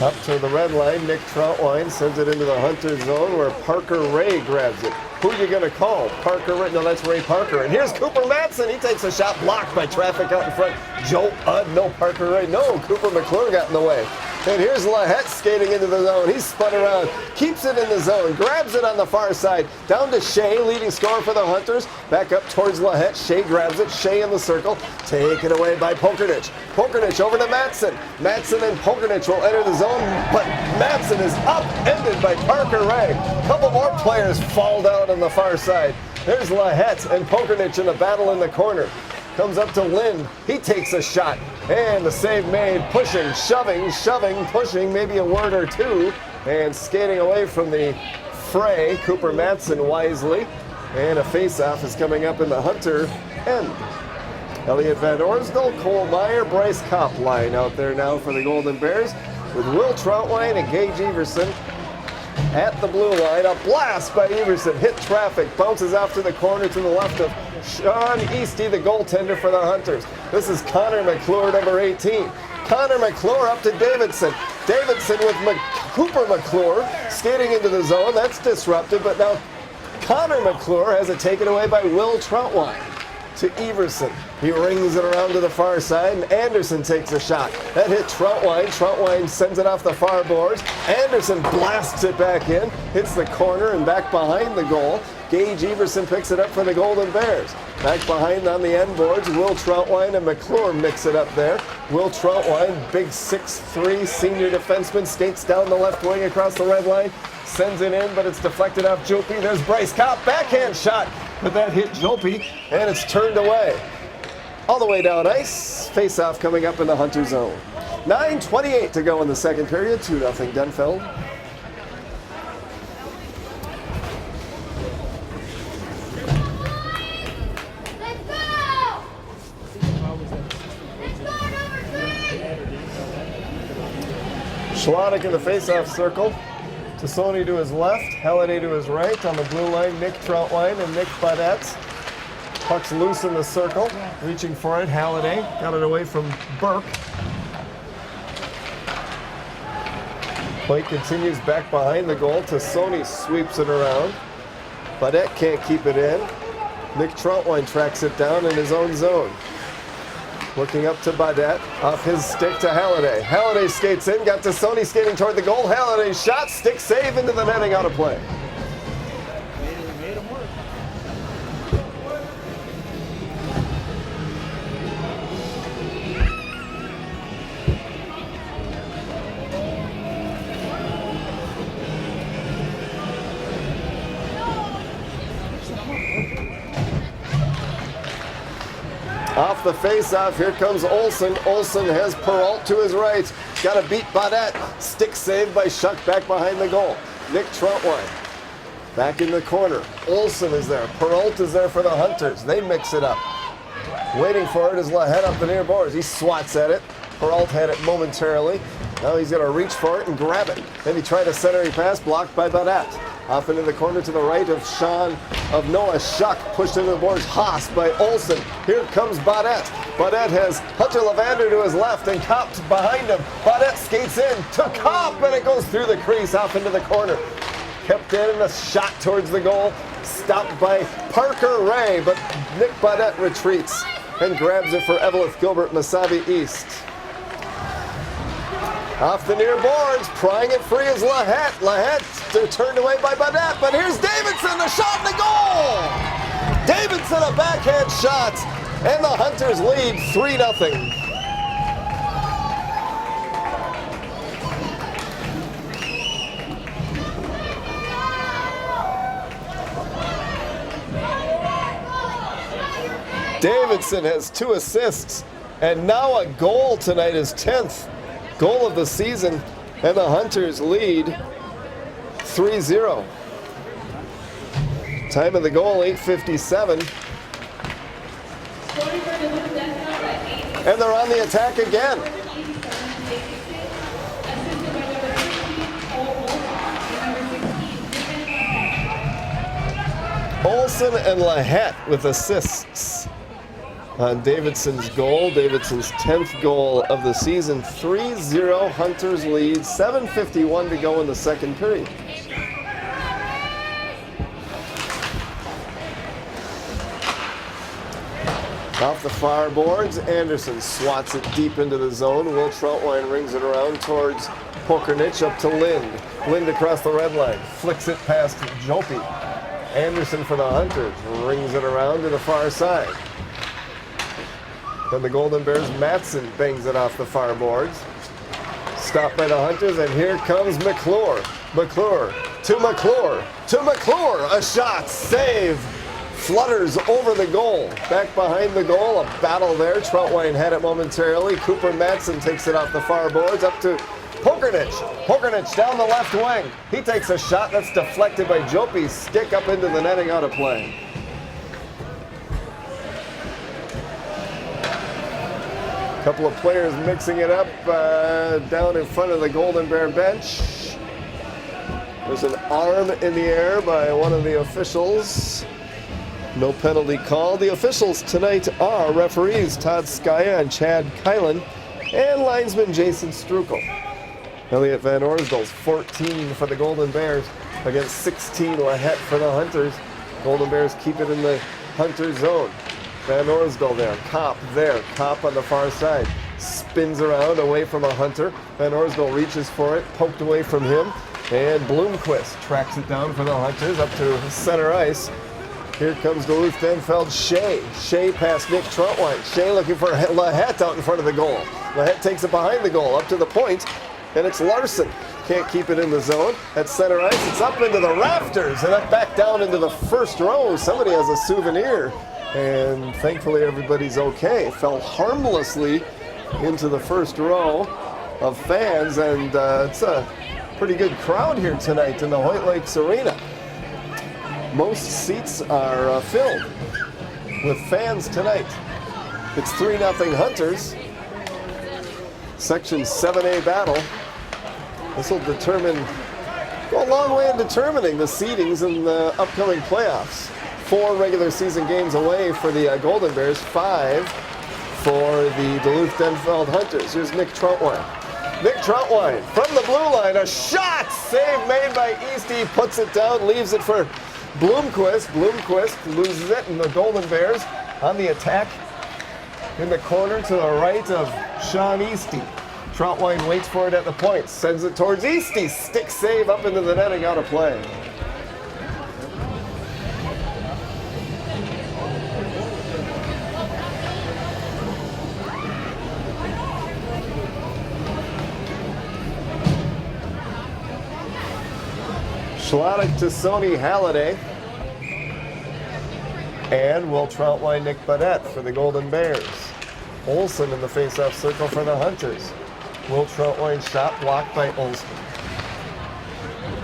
A: up to the red line, Nick Troutwine sends it into the Hunter zone where Parker Ray grabs it. Who are you going to call? Parker Ray? No, that's Ray Parker. And here's Cooper Matson. He takes a shot blocked by traffic out in front. Joe no Parker Ray. No, Cooper McClure got in the way. And here's Lahette skating into the zone. He's spun around, keeps it in the zone, grabs it on the far side. Down to Shea, leading scorer for the Hunters. Back up towards Lahette. Shea grabs it. Shea in the circle. Taken away by Pokernich. Pokernich over to Matson. Matson and Pokernich will enter the zone, but Matson is upended by Parker Ray. A couple more players fall down on the far side. There's Lahette and Pokernich in a battle in the corner. Comes up to Lynn. He takes a shot. And the save made. Pushing, shoving, pushing, maybe a word or two. And skating away from the fray, Cooper Matson wisely. And a face-off is coming up in the Hunter end. Elliot Van Orsdal, Cole Meyer, Bryce Kopp line out there now for the Golden Bears. With Will Troutwine and Gage Everson at the blue line. A blast by Everson. Hit traffic. Bounces off to the corner to the left of Sean Easty, the goaltender for the Hunters. This is Connor McClure, number 18. Connor McClure up to Davidson. Davidson with Cooper McClure skating into the zone. That's disrupted, but now Connor McClure has it taken away by Will Troutwine to Everson. He rings it around to the far side, and Anderson takes a shot. That hit Troutwine. Troutwine sends it off the far boards. Anderson blasts it back in, hits the corner and back behind the goal. Gage Everson picks it up for the Golden Bears. Back behind on the end boards, Will Troutwine and McClure mix it up there. Will Troutwine, big 6'3" senior defenseman, skates down the left wing across the red line, sends it in, but it's deflected off Jopi. There's Bryce Kopp, backhand shot, but that hit Jopi, and it's turned away. all the way down ice. Face-off coming up in the Hunter zone. 9:28 to go in the second period. 2-0 Denfeld. Schlottick in the face-off circle. Tassoni to his left, Halliday to his right. On the blue line, Nick Troutwine and Nick Baudette. Puck's loose in the circle. Reaching for it, Halliday. Got it away from Burke. Hoyt continues back behind the goal. Tassoni sweeps it around. Baudette can't keep it in. Nick Troutwine tracks it down in his own zone. Looking up to Baudette, off his stick to Halliday. Halliday skates in, got Tassoni skating toward the goal. Halliday's shot, stick save into the netting, out of play.
C: Made him work.
A: Off the face-off, here comes Olsen. Olsen has Perrault to his right. Got to beat Baudette. Stick saved by Shuck back behind the goal. Nick Troutwine back in the corner. Olsen is there. Perrault is there for the Hunters. They mix it up. Waiting for it is Lahet up the near boards. He swats at it. Perrault had it momentarily. Now he's going to reach for it and grab it. Then he tried a centering pass, blocked by Baudette. Off into the corner to the right of Noah Shuck, pushed into the boards. Haas by Olsen. Here comes Baudette. Baudette has Hunter Levander to his left and Kopp behind him. Baudette skates in to Kopp, and it goes through the crease off into the corner. Kept in and a shot towards the goal. Stopped by Parker Ray, but Nick Baudette retreats and grabs it for Eveleth, Gilbert, Mesabi East. Off the near boards, prying it free is Lahet. Lahet turned away by Baudette, but here's Davidson, the shot and the goal! Davidson, a backhand shot, and the Hunters lead 3-0. Davidson has 2 assists, and now a goal tonight, his 10th goal of the season, and the Hunters lead 3-0. Time of the goal, 8:57. And they're on the attack again. Olsen and Lahet with assists on Davidson's goal. Davidson's 10th goal of the season. 3-0 Hunters lead. 7:51 to go in the second period. Off the far boards, Anderson swats it deep into the zone. Will Troutwine rings it around towards Pokernich, up to Lind. Lind across the red line, flicks it past Jopi. Anderson for the Hunters, rings it around to the far side. Then the Golden Bears, Matson bangs it off the far boards. Stopped by the Hunters, and here comes McClure. McClure to McClure to McClure. A shot, save. Flutters over the goal. Back behind the goal, a battle there. Troutwine had it momentarily. Cooper Matson takes it off the far boards up to Pokernich. Pokernich down the left wing. He takes a shot that's deflected by Jopi's stick up into the netting, out of play. Couple of players mixing it up down in front of the Golden Bear bench. There's an arm in the air by one of the officials. No penalty called. The officials tonight are referees Todd Skaya and Chad Kylan, and linesman Jason Strukel. Elliot Van Orsdal's 14 for the Golden Bears against 16 Lahet for the Hunters. Golden Bears keep it in the Hunter zone. Van Orsdal there, Kopp on the far side. Spins around away from a Hunter. Van Orsdal reaches for it, poked away from him, and Bloomquist tracks it down for the Hunters up to center ice. Here comes Duluth Denfeld, Shea. Shea past Nick Troutwine. Shea looking for Lahet out in front of the goal. Lahet takes it behind the goal, up to the point, and it's Larson. Can't keep it in the zone. At center ice, it's up into the rafters, and up back down into the first row. Somebody has a souvenir And thankfully everybody's okay. Fell harmlessly into the first row of fans, and it's a pretty good crowd here tonight in the Hoyt Lakes Arena. Most seats are filled with fans tonight. It's 3-0 Hunters. Section 7A battle. This will go a long way in determining the seedings in the upcoming playoffs. 4 regular season games away for the Golden Bears, 5 for the Duluth Denfeld Hunters. Here's Nick Troutwine. Nick Troutwine from the blue line, a shot! Save made by Eastie, puts it down, leaves it for Bloomquist. Bloomquist loses it, and the Golden Bears on the attack in the corner to the right of Sean Eastie. Troutwine waits for it at the point, sends it towards Eastie. Stick save up into the netting, out of play. Schlottick to Sony Halliday. And Will Troutwine, Nick Badette for the Golden Bears. Olson in the face-off circle for the Hunters. Will Troutwine shot blocked by Olson.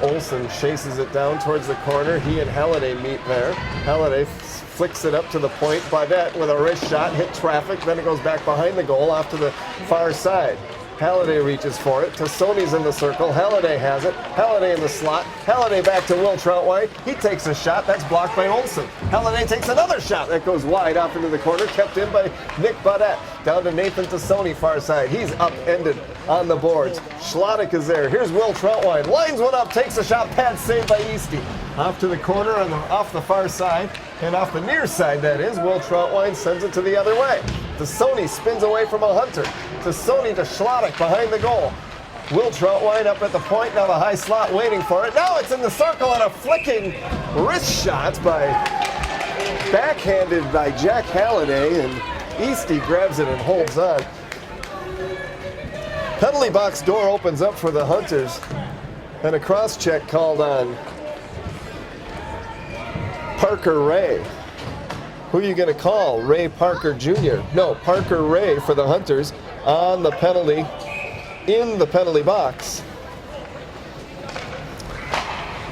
A: Olson chases it down towards the corner. He and Halliday meet there. Halliday flicks it up to the point. Badette with a wrist shot, hit traffic, then it goes back behind the goal off to the far side. Halliday reaches for it. Tassoni's in the circle. Halliday has it. Halliday in the slot. Halliday back to Will Troutwine. He takes a shot. That's blocked by Olson. Halliday takes another shot. That goes wide off into the corner. Kept in by Nick Badette. Down to Nathan Tassoni, far side. He's upended on the boards. Schlottick is there. Here's Will Troutwine. Lines one up. Takes a shot. Pad saved by Eastie. Off to the corner off the far side. And off the near side, that is. Will Troutwine sends it to the other way. Tassoni spins away from a Hunter. Tassoni to Schlottick behind the goal. Will Troutwine up at the point. Now the high slot waiting for it. Now it's in the circle on a flicking wrist shot backhanded by Jack Halliday, and Eastie grabs it and holds on. Penalty box door opens up for the Hunters, and a cross check called on Parker Ray. Who are you going to call? Ray Parker Jr. No, Parker Ray for the Hunters on the penalty in the penalty box.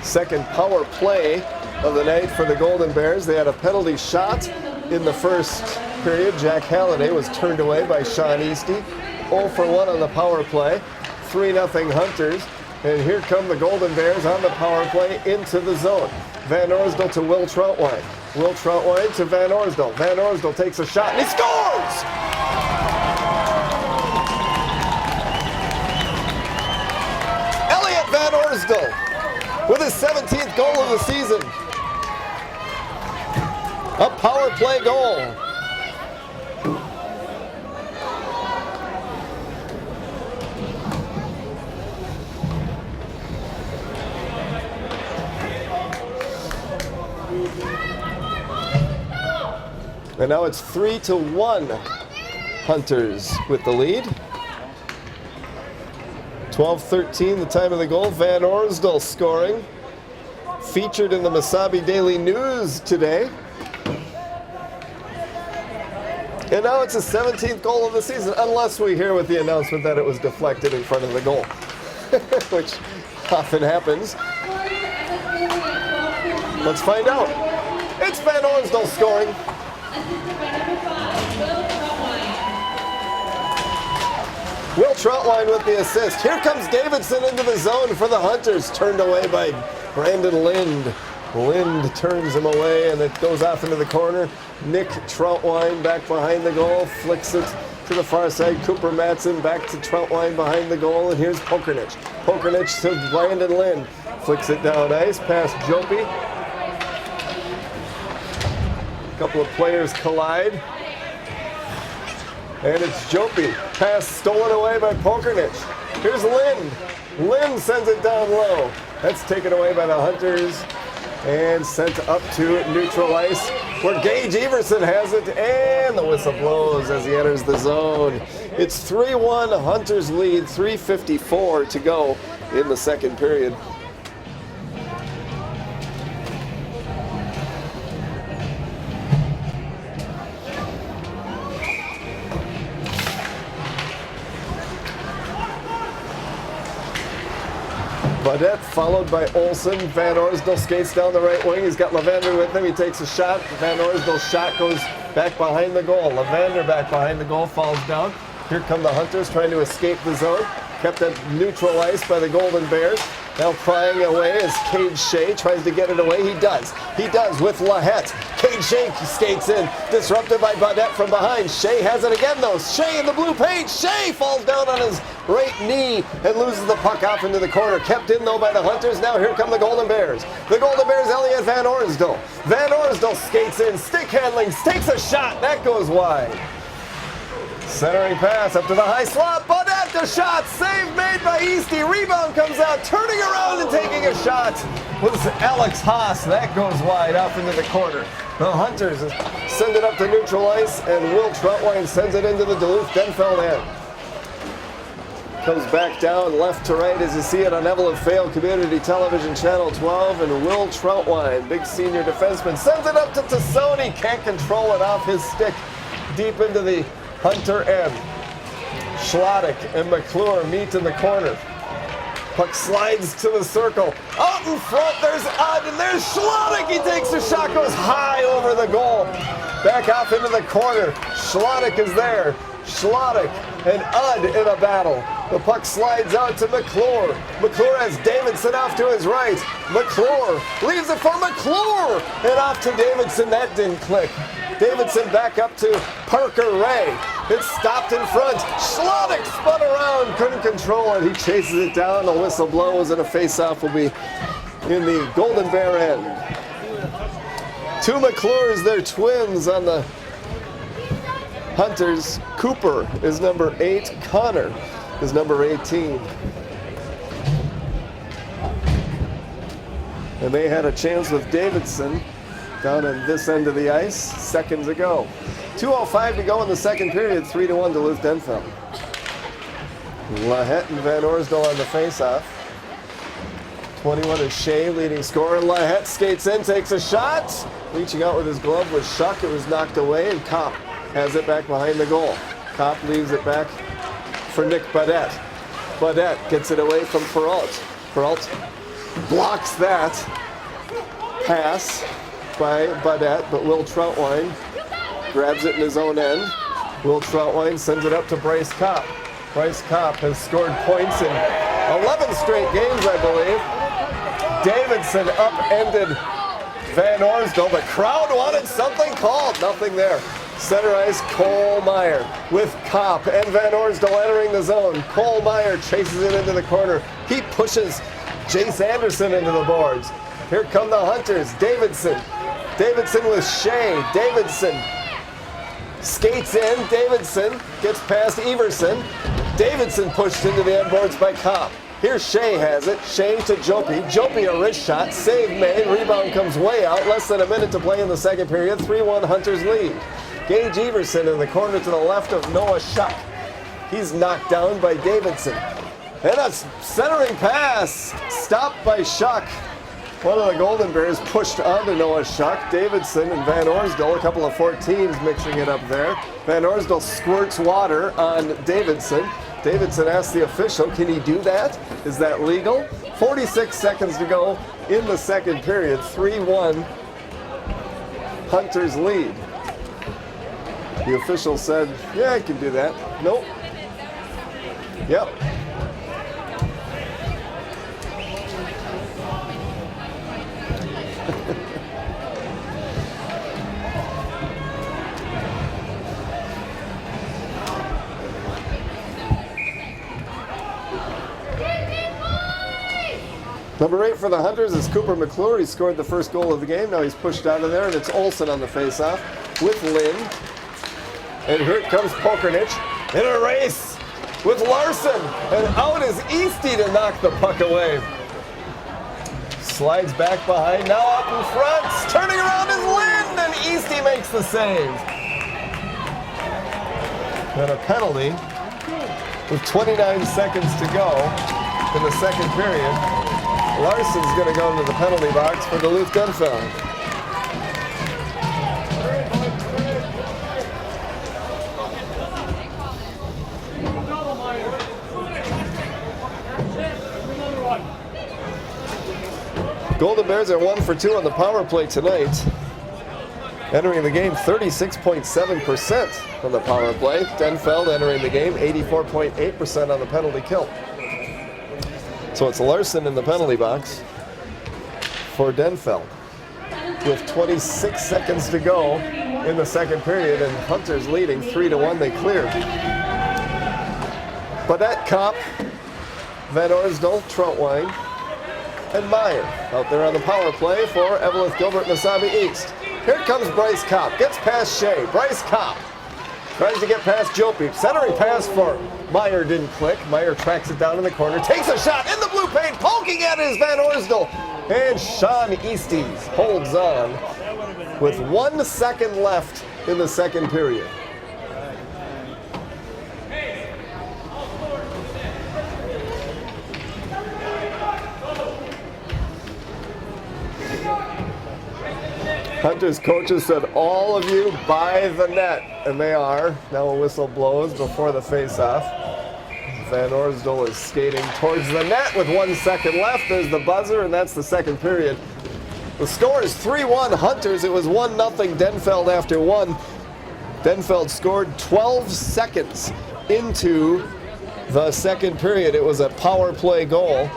A: Second power play of the night for the Golden Bears. They had a penalty shot in the first period. Jack Halliday was turned away by Sean Eastie. 0 for 1 on the power play. 3-0 Hunters. And here come the Golden Bears on the power play into the zone. Van Orsdal to Will Troutwine. Will Troutwine to Van Orsdal. Van Orsdal takes a shot and he scores! Elliot Van Orsdal with his 17th goal of the season. A power play goal. And now it's 3-1 Hunters with the lead. 12:13 the time of the goal. Van Orsdal scoring. Featured in the Mesabi Daily News today. And now it's his 17th goal of the season, unless we hear with the announcement that it was deflected in front of the goal, which often happens. Let's find out. It's Van Orsdal scoring. Will Troutwine with the assist. Here comes Davidson into the zone for the Hunters. Turned away by Brandon Lind. Lind turns him away and it goes off into the corner. Nick Troutwine back behind the goal. Flicks it to the far side. Cooper Matson back to Troutwine behind the goal. And here's Pokernich. Pokernich to Brandon Lind. Flicks it down ice past Jopi. A couple of players collide. And it's Jopi. Pass stolen away by Pokernich. Here's Lind. Lind sends it down low. That's taken away by the Hunters and sent up to neutral ice where Gage Everson has it, and the whistle blows as he enters the zone. It's 3-1 Hunters lead, 3:54 to go in the second period. Baudette followed by Olsen. Van Orsdal skates down the right wing. He's got Levander with him. He takes a shot. Van Orsdal's shot goes back behind the goal. Levander back behind the goal, falls down. Here come the Hunters trying to escape the zone. Kept at neutral ice by the Golden Bears. Now prying away as Cade Shea tries to get it away. He does. He does with Lahette. Cade Shea skates in, disrupted by Baudette from behind. Shea has it again though. Shea in the blue paint. Shea falls down on his right knee and loses the puck off into the corner. Kept in though by the Hunters. Now here come the Golden Bears. The Golden Bears, Elliot Van Orsdal. Van Orsdal skates in, stick handling, takes a shot. That goes wide. Centering pass up to the high slot. Baudette, the shot. Save made by Easty. Rebound comes out. Turning around and taking a shot was Alex Haas. That goes wide off into the corner. The Hunters send it up to neutral ice, and Will Troutwine sends it into the Duluth Denfeld end. Comes back down left to right as you see it on Eveleth Vale Community Television Channel 12. And Will Troutwine, big senior defenseman, sends it up to Tassoni. Can't control it off his stick deep into the Hunter end. Schlottick and McClure meet in the corner. Puck slides to the circle. Out in front, there's Udd, and there's Schlottick. He takes a shot, goes high over the goal. Back off into the corner. Schlottick is there. Schlottick and Udd in a battle. The puck slides out to McClure. McClure has Davidson off to his right. McClure leaves it for McClure. And off to Davidson. That didn't click. Davidson back up to Parker Ray. It's stopped in front. Schlottick spun around, couldn't control it. He chases it down. The whistle blows, and a face-off will be in the Golden Bear end. Two McClures, they're twins on the Hunters. Cooper is number 8. Connor is number 18. And they had a chance with Davidson down on this end of the ice seconds ago. 2:05 to go in the second period, 3-1 Duluth Denfeld. Lahette and Van Orsdal on the faceoff. 21 is Shea, leading scorer. Lahette skates in, takes a shot. Reaching out with his glove was Shuck. It was knocked away, and Kopp has it back behind the goal. Kopp leaves it back for Nick Baudette. Baudette gets it away from Peralt. Peralt blocks that pass by Baudette, but Will Troutwine grabs it in his own end. Will Troutwine sends it up to Bryce Kopp. Bryce Kopp has scored points in 11 straight games, I believe. Davidson upended Van Orsdal. The crowd wanted something called. Nothing there. Center ice, Cole Meyer with Kopp and Van Orsdal entering the zone. Cole Meyer chases it into the corner. He pushes Jace Anderson into the boards. Here come the Hunters. Davidson. Davidson with Shea. Davidson skates in. Davidson gets past Everson. Davidson pushed into the end boards by Kopp. Here Shea has it. Shea to Jopi. Jopi a wrist shot. Save made. Rebound comes way out. Less than a minute to play in the second period. 3-1 Hunters lead. Gage Everson in the corner to the left of Noah Shuck. He's knocked down by Davidson. And a centering pass. Stopped by Shuck. One of the Golden Bears pushed onto Noah Shuck. Davidson and Van Orsdal, a couple of 14s mixing it up there. Van Orsdal squirts water on Davidson. Davidson asks the official, can he do that? Is that legal? 46 seconds to go in the second period. 3-1 Hunters lead. The official said, yeah, I can do that. Nope. Yep. Number 8 for the Hunters is Cooper McClure. He scored the first goal of the game. Now he's pushed out of there, and it's Olsen on the faceoff with Lind. And here comes Pokernich in a race with Larson. And out is Easty to knock the puck away. Slides back behind, now up in front. Turning around is Lind, and Easty makes the save. And a penalty with 29 seconds to go in the second period. Larson's going to go into the penalty box for Duluth Denfeld. Golden Bears are 1 for 2 on the power play tonight. Entering the game 36.7% on the power play. Denfeld entering the game 84.8% on the penalty kill. So it's Larson in the penalty box for Denfeld. With 26 seconds to go in the second period, and Hunters leading 3-1, they cleared. Badette, Kopp, Van Orsdal, Troutwine, and Meyer out there on the power play for Eveleth, Gilbert, Mesabi East. Here comes Bryce Kopp, gets past Shea. Bryce Kopp tries to get past Jopi. Centering pass for Meyer didn't click. Meyer tracks it down in the corner, takes a shot in the blue paint, poking at it is Van Orsdal. And Sean Easties holds on with 1 second left in the second period. Hunters coaches said, all of you by the net, and they are. Now a whistle blows before the face-off. Van Orsdal is skating towards the net with 1 second left. There's the buzzer, and that's the second period. The score is 3-1 Hunters. It was 1-0 Denfeld after 1. Denfeld scored 12 seconds into the second period. It was a power play goal.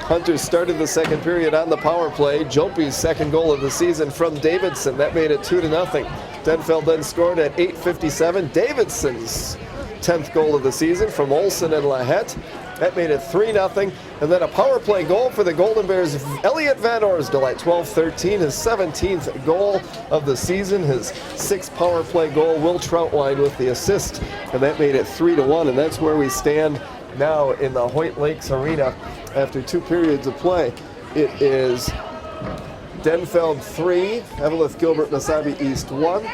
A: Hunters started the second period on the power play. Jopi's second goal of the season from Davidson. That made it 2-0. Denfeld then scored at 8:57. Davidson's 10th goal of the season from Olsen and Lahette. That made it 3-0. And then a power play goal for the Golden Bears. Elliot Van Orsdal at 12:13, his 17th goal of the season, his 6th power play goal. Will Troutwine with the assist, and that made it 3-1. And that's where we stand now in the Hoyt Lakes Arena after 2 periods of play. It is Denfeld 3, Eveleth, Gilbert, Mesabi East 1.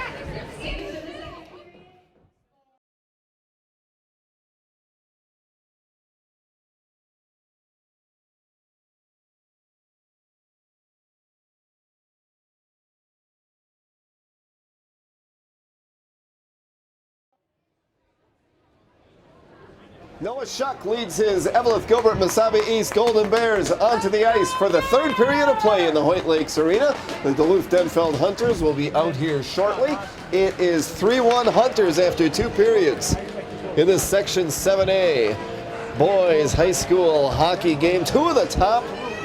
A: Noah Shuck leads his Eveleth, Gilbert, Mesabi East Golden Bears onto the ice for the third period of play in the Hoyt Lakes Arena. The Duluth Denfeld Hunters will be out here shortly. It is 3-1 Hunters after 2 periods in this Section 7A boys high school hockey game. 2 of the top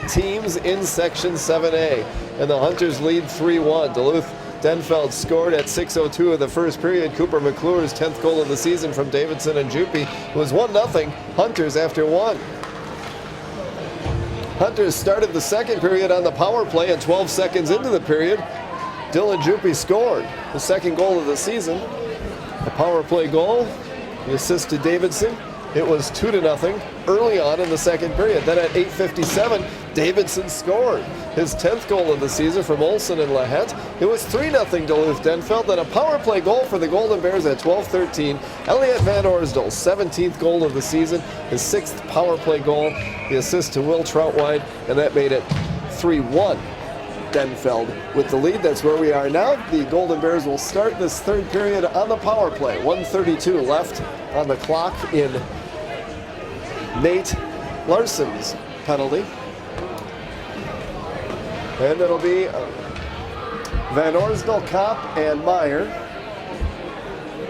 A: teams in Section 7A, and the Hunters lead 3-1. Duluth Denfeld scored at 6:02 of the first period. Cooper McClure's 10th goal of the season from Davidson and Jupi was 1-0 Hunters after 1. Hunters started the second period on the power play, and 12 seconds into the period, Dylan Jupi scored the second goal of the season. The power play goal, the assist to Davidson. It was 2-0 early on in the second period. Then at 8:57, Davidson scored his 10th goal of the season from Olsen and Lahette. It was 3-0 Duluth Denfeld. Then a power play goal for the Golden Bears at 12:13. Elliot Van Orsdal, 17th goal of the season, his 6th power play goal, the assist to Will Troutwine, and that made it 3-1 Denfeld with the lead. That's where we are now. The Golden Bears will start this third period on the power play. 1:32 left on the clock in Nate Larson's penalty. And it'll be Van Orsdal, Kopp, and Meyer.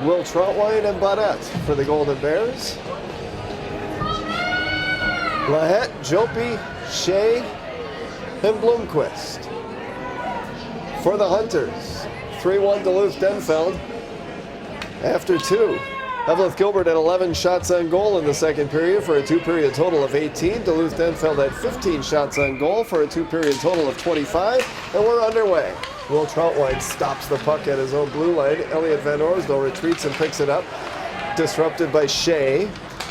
A: Will Troutwine and Badette for the Golden Bears. Lahette, Jopi, Shea, and Bloomquist for the Hunters. 3-1 Duluth Denfeld after 2. Eveleth Gilbert had 11 shots on goal in the second period for a 2-period total of 18. Duluth Denfeld had 15 shots on goal for a 2-period total of 25. And we're underway. Will Troutwine stops the puck at his own blue line. Elliot Van Orsdal retreats and picks it up. Disrupted by Shea.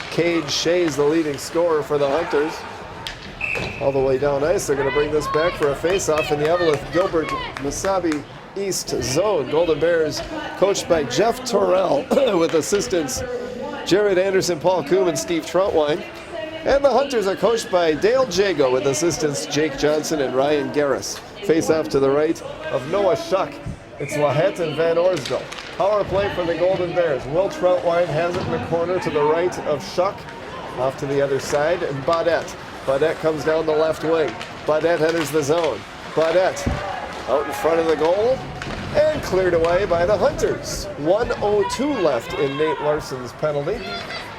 A: Cade Shea's the leading scorer for the Hunters. All the way down ice, they're going to bring this back for a face-off in the Eveleth Gilbert Mesabi East zone. Golden Bears coached by Jeff Torrell with assistants Jared Anderson, Paul Coom, and Steve Troutwine. And the Hunters are coached by Dale Jago with assistants Jake Johnson and Ryan Garris. Face off to the right of Noah Shuck. It's Lahette and Van Orsdal. Power play for the Golden Bears. Will Troutwine has it in the corner to the right of Shuck. Off to the other side, and Badette. Badette comes down the left wing. Baudette enters the zone. Baudette out in front of the goal and cleared away by the Hunters. 1:02 left in Nate Larson's penalty.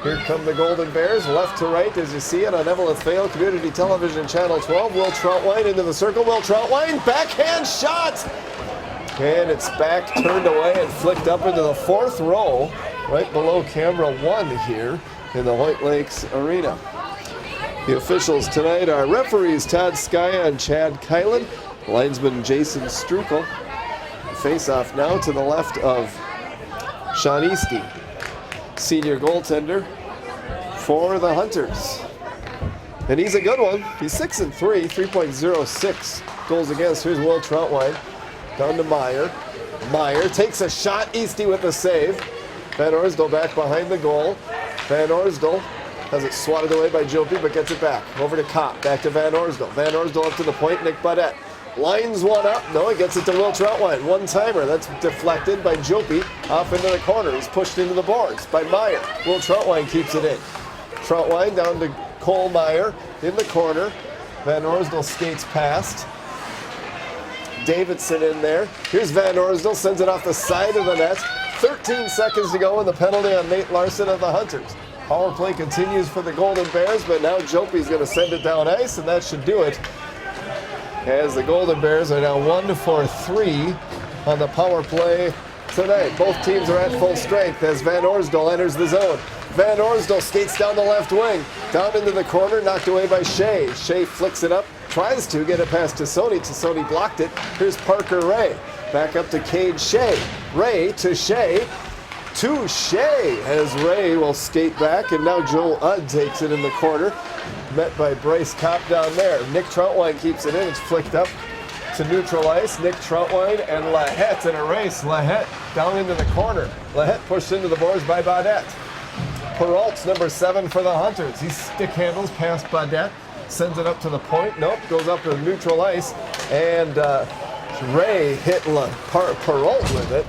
A: Here come the Golden Bears, left to right as you see it on Eveleth Vale Community Television Channel 12. Will Troutwine into the circle. Will Troutwine, backhand shot! And it's back, turned away, and flicked up into the 4th row, right below camera 1 here in the Hoyt Lakes Arena. The officials tonight are referees Todd Skya and Chad Kylan, linesman Jason Strukel. Face-off now to the left of Sean Easty, senior goaltender for the Hunters. And he's a good one. He's 6-3, 3.06 goals against. Here's Will Troutwine. Down to Meyer. Meyer takes a shot. Easty with the save. Van Orsdal back behind the goal. Van Orsdal has it swatted away by Jopi, but gets it back. Over to Kopp. Back to Van Orsdal. Van Orsdal up to the point. Nick Baudette lines one up. No, he gets it to Will Troutwine. One-timer. That's deflected by Jopi off into the corner. He's pushed into the boards by Meyer. Will Troutwine keeps it in. Troutwine down to Cole Meyer in the corner. Van Orsdal skates past. Davidson in there. Here's Van Orsdal, sends it off the side of the net. 13 seconds to go in the penalty on Nate Larson of the Hunters. Power play continues for the Golden Bears, but now Jopi's going to send it down ice, and that should do it. As the Golden Bears are now 1-for-3 on the power play tonight. Both teams are at full strength as Van Orsdal enters the zone. Van Orsdal skates down the left wing, down into the corner, knocked away by Shea. Shea flicks it up, tries to get it past Tassoni. Tassoni blocked it. Here's Parker Ray. Back up to Cade Shea. Ray to Shea. To Shea as Ray will skate back, and now Joel Udd takes it in the corner. Met by Bryce Kopp down there. Nick Troutwine keeps it in. It's flicked up to neutral ice. Nick Troutwine and Lahette in a race. Lahette down into the corner. Lahette pushed into the boards by Baudette. Peralt's number 7 for the Hunters. He stick handles past Baudette. Sends it up to the point. Nope, goes up to neutral ice. And Ray hit Peralt with it.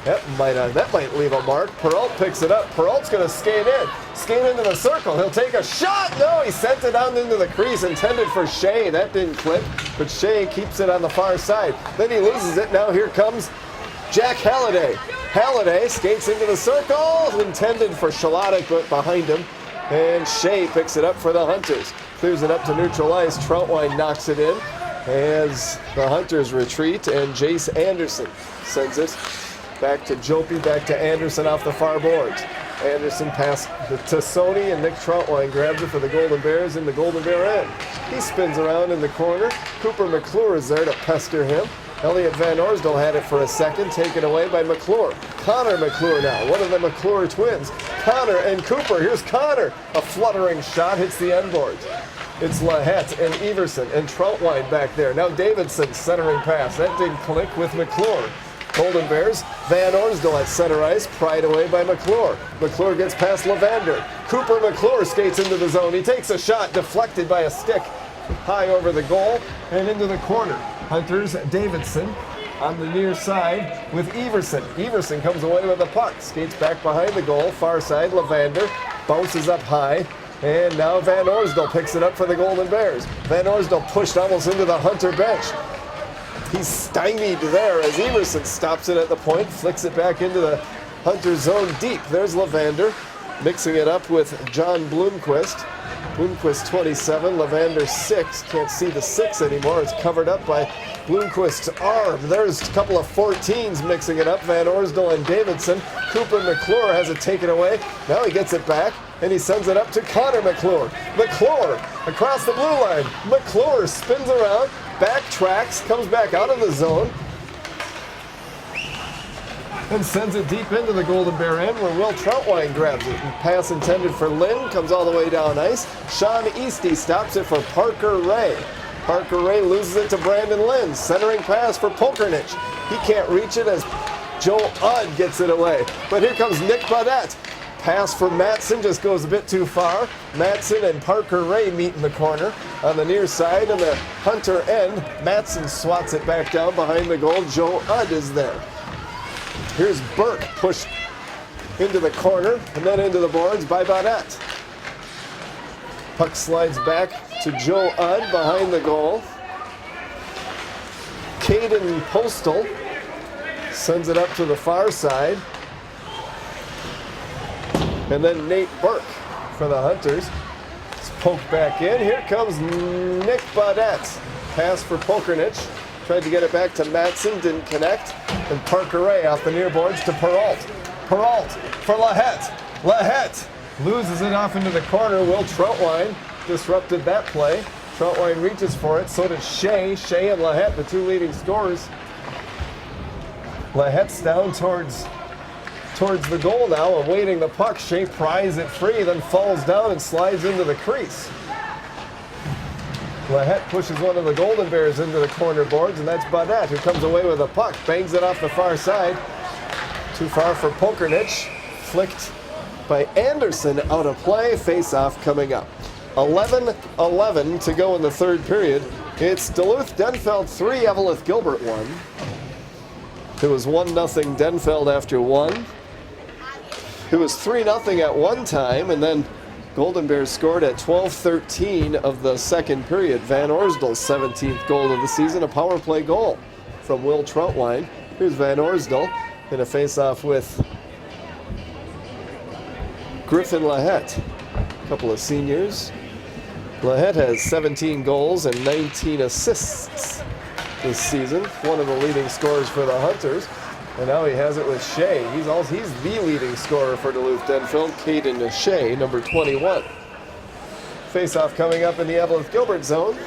A: That might leave a mark. Peralt picks it up. Peralt's going to skate in. Skate into the circle. He'll take a shot. No, he sent it down into the crease. Intended for Shea. That didn't click. But Shea keeps it on the far side. Then he loses it. Now here comes Jack Halliday. Halliday skates into the circle. Intended for Shalotic, but behind him. And Shea picks it up for the Hunters. Clears it up to neutral ice. Troutwine knocks it in as the Hunters retreat. And Jace Anderson sends it back to Jopi, back to Anderson off the far boards. Anderson past to Sony, and Nick Troutwine grabs it for the Golden Bears in the Golden Bear end. He spins around in the corner. Cooper McClure is there to pester him. Elliot Van Orsdal had it for a second, taken away by McClure. Connor McClure now, one of the McClure twins. Connor and Cooper, here's Connor. A fluttering shot hits the end boards. It's Lahette and Everson and Troutwine back there. Now Davidson centering pass. That didn't click with McClure. Golden Bears, Van Orsdal at center ice, pried away by McClure. McClure gets past Lavander. Cooper McClure skates into the zone. He takes a shot, deflected by a stick high over the goal and into the corner. Hunters, Davidson on the near side with Everson. Everson comes away with the puck, skates back behind the goal, far side, Lavander bounces up high, and now Van Orsdal picks it up for the Golden Bears. Van Orsdal pushed almost into the Hunter bench. He's stymied there as Everson stops it at the point, flicks it back into the Hunter zone deep. There's Lavander mixing it up with John Bloomquist. Bloomquist 27, Lavander 6. Can't see the 6 anymore. It's covered up by Bloomquist's arm. There's a couple of 14s mixing it up. Van Orsdal and Davidson. Cooper McClure has it taken away. Now he gets it back, and he sends it up to Connor McClure. McClure across the blue line. McClure spins around, backtracks, comes back out of the zone, and sends it deep into the Golden Bear end where Will Troutwine grabs it. And pass intended for Lynn, comes all the way down ice. Sean Easty stops it for Parker Ray. Parker Ray loses it to Brandon Lynn. Centering pass for Pokernich. He can't reach it as Joel Udd gets it away. But here comes Nick Baudette. Pass for Matson just goes a bit too far. Matson and Parker Ray meet in the corner on the near side on the Hunter end. Matson swats it back down behind the goal. Joel Udd is there. Here's Burke pushed into the corner and then into the boards by Baudette. Puck slides back to Joe Udd behind the goal. Caden Postal sends it up to the far side. And then Nate Burke for the Hunters. It's poked back in. Here comes Nick Baudette. Pass for Pokernich. Tried to get it back to Matson, didn't connect. And Parker Ray off the near boards to Peralt. Peralt for Lahette. Lahette loses it off into the corner. Will Troutwine disrupted that play. Troutwine reaches for it. So does Shea. Shea and Lahette, the two leading scorers. Lahette's down towards the goal now, awaiting the puck. Shea pries it free, then falls down and slides into the crease. Lahette pushes one of the Golden Bears into the corner boards, and that's Baudette, who comes away with a puck. Bangs it off the far side. Too far for Pokernich. Flicked by Anderson out of play. Face-off coming up. 11-11 to go in the third period. It's Duluth Denfeld 3, Eveleth Gilbert 1. It was 1-0 Denfeld after 1. It was 3-0 at one time, and then Golden Bears scored at 12:13 of the second period. Van Orsdal's 17th goal of the season, a power play goal from Will Troutwine. Here's Van Orsdal in a face-off with Griffin Lahette. A couple of seniors. Lahette has 17 goals and 19 assists this season. One of the leading scorers for the Hunters. And now he has it with Shea. He's the leading scorer for Duluth Denfeld. Caden Shea, number 21. Face-off coming up in the Eveleth Gilbert zone.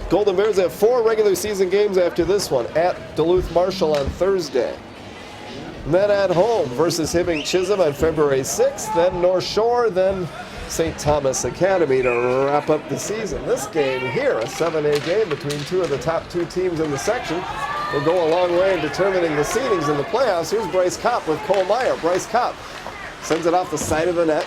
A: Golden Bears have 4 regular season games after this one. At Duluth Marshall on Thursday. And then at home versus Hibbing Chisholm on February 6th. Then North Shore, then St. Thomas Academy to wrap up the season. This game here, a 7A game between two of the top 2 teams in the section, will go a long way in determining the seedings in the playoffs. Here's Bryce Kopp with Cole Meyer. Bryce Kopp sends it off the side of the net,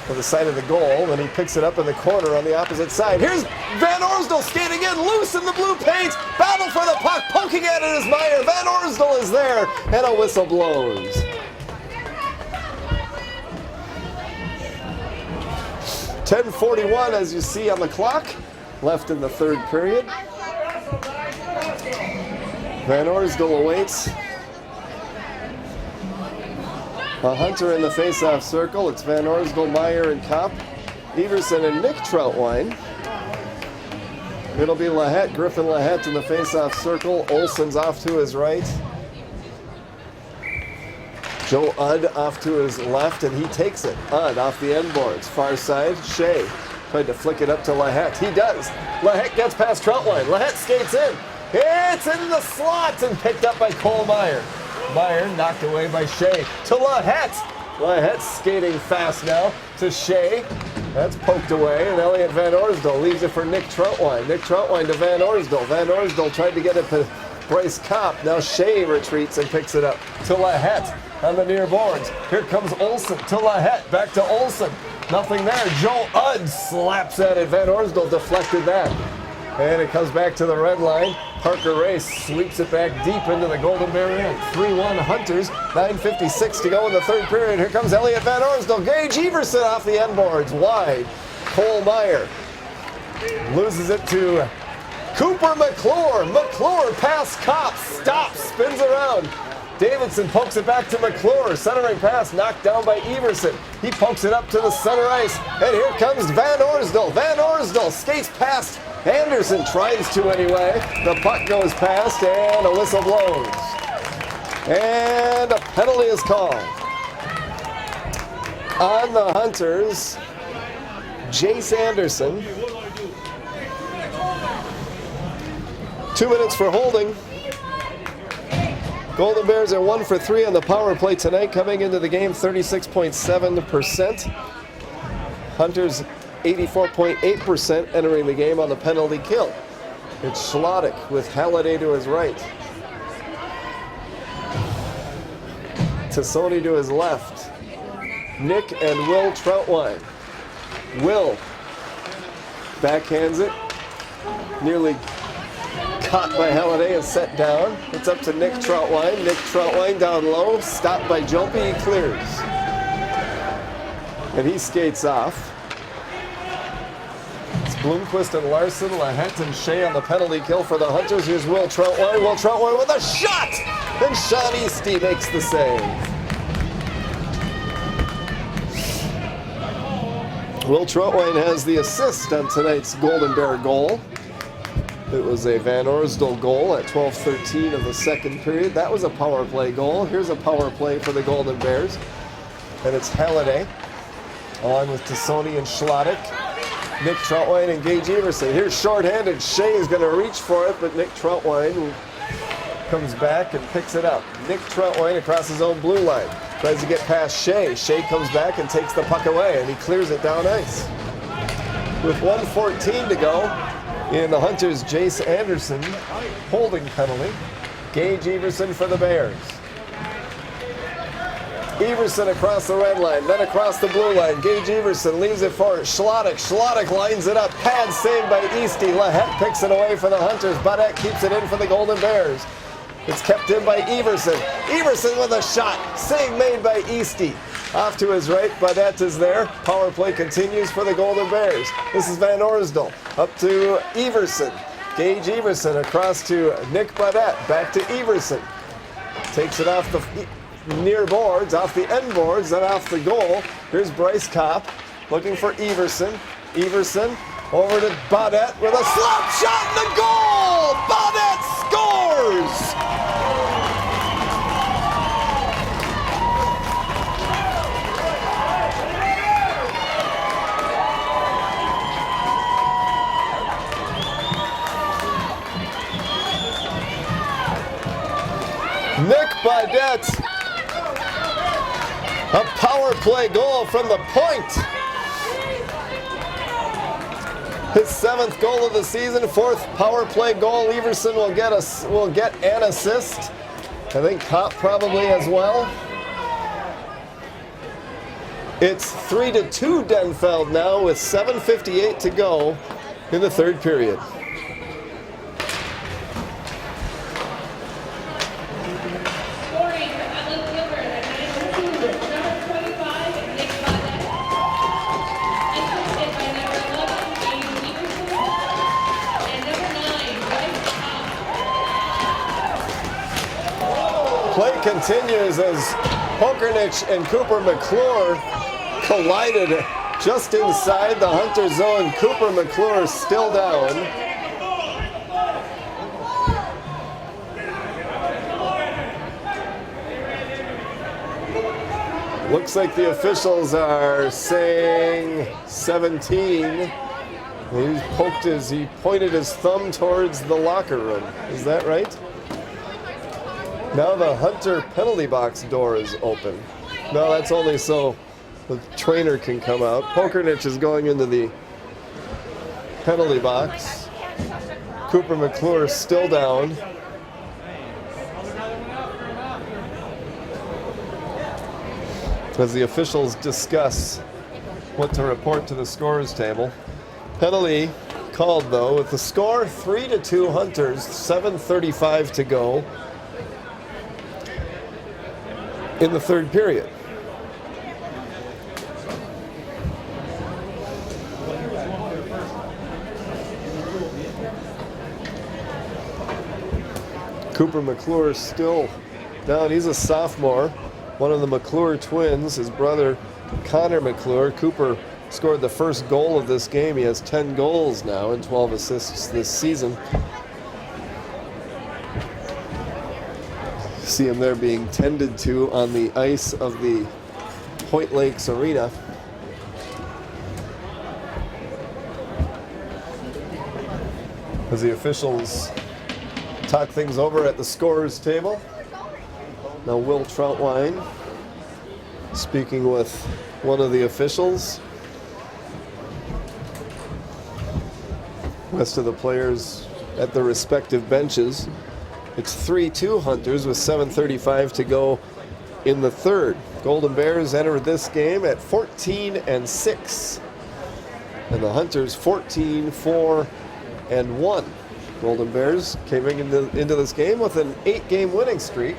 A: or the side of the goal, then he picks it up in the corner on the opposite side. Here's Van Orsdal skating in, loose in the blue paint. Battle for the puck, poking at it is Meyer. Van Orsdal is there, and a whistle blows. .10:41 as you see on the clock, left in the third period. Van Orsdal awaits a Hunter in the face-off circle. It's Van Orsdal, Meyer, and Kopp. Everson and Nick Troutwine. It'll be Lahette, Griffin Lahette in the face-off circle. Olson's off to his right. Joe Udd off to his left, and he takes it. Udd off the end boards. Far side, Shea tried to flick it up to Lahette. He does. Lahette gets past Troutwine. Lahette skates in. It's in the slot and picked up by Cole Meyer. Meyer knocked away by Shea to Lahette. Lahette's skating fast now to Shea. That's poked away, and Elliot Van Orsdal leaves it for Nick Troutwine. Nick Troutwine to Van Orsdal. Van Orsdal tried to get it to Bryce Kopp. Now Shea retreats and picks it up to Lahette on the near boards. Here comes Olson to Lahette. Back to Olson. Nothing there. Joe Udd slaps at it. Van Orsdal deflected that. And it comes back to the red line. Parker Ray sweeps it back deep into the Golden Bear end. 3-1 Hunters. 9:56 to go in the third period. Here comes Elliot Van Orsdal. Gage Everson off the end boards. Wide. Cole Meyer loses it to Cooper McClure. McClure past Kopp. Stops. Spins around. Davidson pokes it back to McClure. Centering pass knocked down by Everson. He pokes it up to the center ice. And here comes Van Orsdal. Van Orsdal skates past Anderson, tries to anyway. The puck goes past and a whistle blows. And a penalty is called on the Hunters. Jace Anderson. 2 minutes for holding. Golden Bears are 1 for 3 on the power play tonight, coming into the game 36.7%. Hunters 84.8% entering the game on the penalty kill. It's Schlottick with Halliday to his right. Tassoni to his left. Nick and Will Troutwine. Will backhands it. Nearly caught by Halliday and set down. It's up to Nick Troutwine. Nick Troutwine down low. Stopped by Jumpy. He clears. And he skates off. Bloomquist and Larson, Lahette and Shea on the penalty kill for the Hunters. Here's Will Troutwine. Will Troutwine with a shot! And Sean Eastie makes the save. Will Troutwine has the assist on tonight's Golden Bear goal. It was a Van Orsdal goal at 12:13 of the second period. That was a power play goal. Here's a power play for the Golden Bears. And it's Halliday, along with Tassoni and Schlottick. Nick Troutwine and Gage Everson. Here's shorthanded. Shea is going to reach for it, but Nick Troutwine comes back and picks it up. Nick Troutwine across his own blue line. Tries to get past Shea. Shea comes back and takes the puck away, and he clears it down ice. With 1:14 to go, in the Hunters, Jace Anderson holding penalty. Gage Everson for the Bears. Everson across the red line, then across the blue line. Gage Everson leaves it for Schlottick. Schlottick lines it up. Pad saved by Eastie. Lahette picks it away for the Hunters. Baudette keeps it in for the Golden Bears. It's kept in by Everson. Everson with a shot. Save made by Eastie. Off to his right, Baudette is there. Power play continues for the Golden Bears. This is Van Orsdal. Up to Everson. Gage Everson across to Nick Baudette. Back to Everson. Takes it off the near boards, off the end boards, then off the goal. Here's Bryce Kopp looking for Everson. Everson over to Baudette with a slap shot and a goal! Baudette scores! Nick Baudette, a power play goal from the point. His 7th goal of the season, 4th power play goal. Everson will get an assist. I think Kopp probably as well. It's 3-2 Denfeld now with 7:58 to go in the third period.
B: Scoring for Eveleth Gilbert at 9:02 with number 25, Nick Baudette. Assisted by number 11, Gage Everson, and number 9, Bryce Kopp.
A: Play continues as Pokernich and Cooper McClure collided just inside the Hunter zone. Cooper McClure still down. Looks like the officials are saying 17. He pointed his thumb towards the locker room. Is that right? Now the Hunter penalty box door is open. No, that's only so the trainer can come out. Pokernich is going into the penalty box. Cooper McClure still down. As the officials discuss what to report to the scorers table. Penalty called though, with the score 3-2 Hunters, 7:35 to go in the third period. Cooper McClure still down. He's a sophomore, one of the McClure twins, his brother Connor McClure. Cooper scored the first goal of this game. He has 10 goals now and 12 assists this season. See him there being tended to on the ice of the Hoyt Lakes Arena. As the officials talk things over at the scorers table. Now Will Troutwine speaking with one of the officials. Rest of the players at their respective benches. It's 3-2 Hunters with 7:35 to go in the third. Golden Bears entered this game at 14-6. And the Hunters 14-4-1. Golden Bears came into this game with an 8-game winning streak.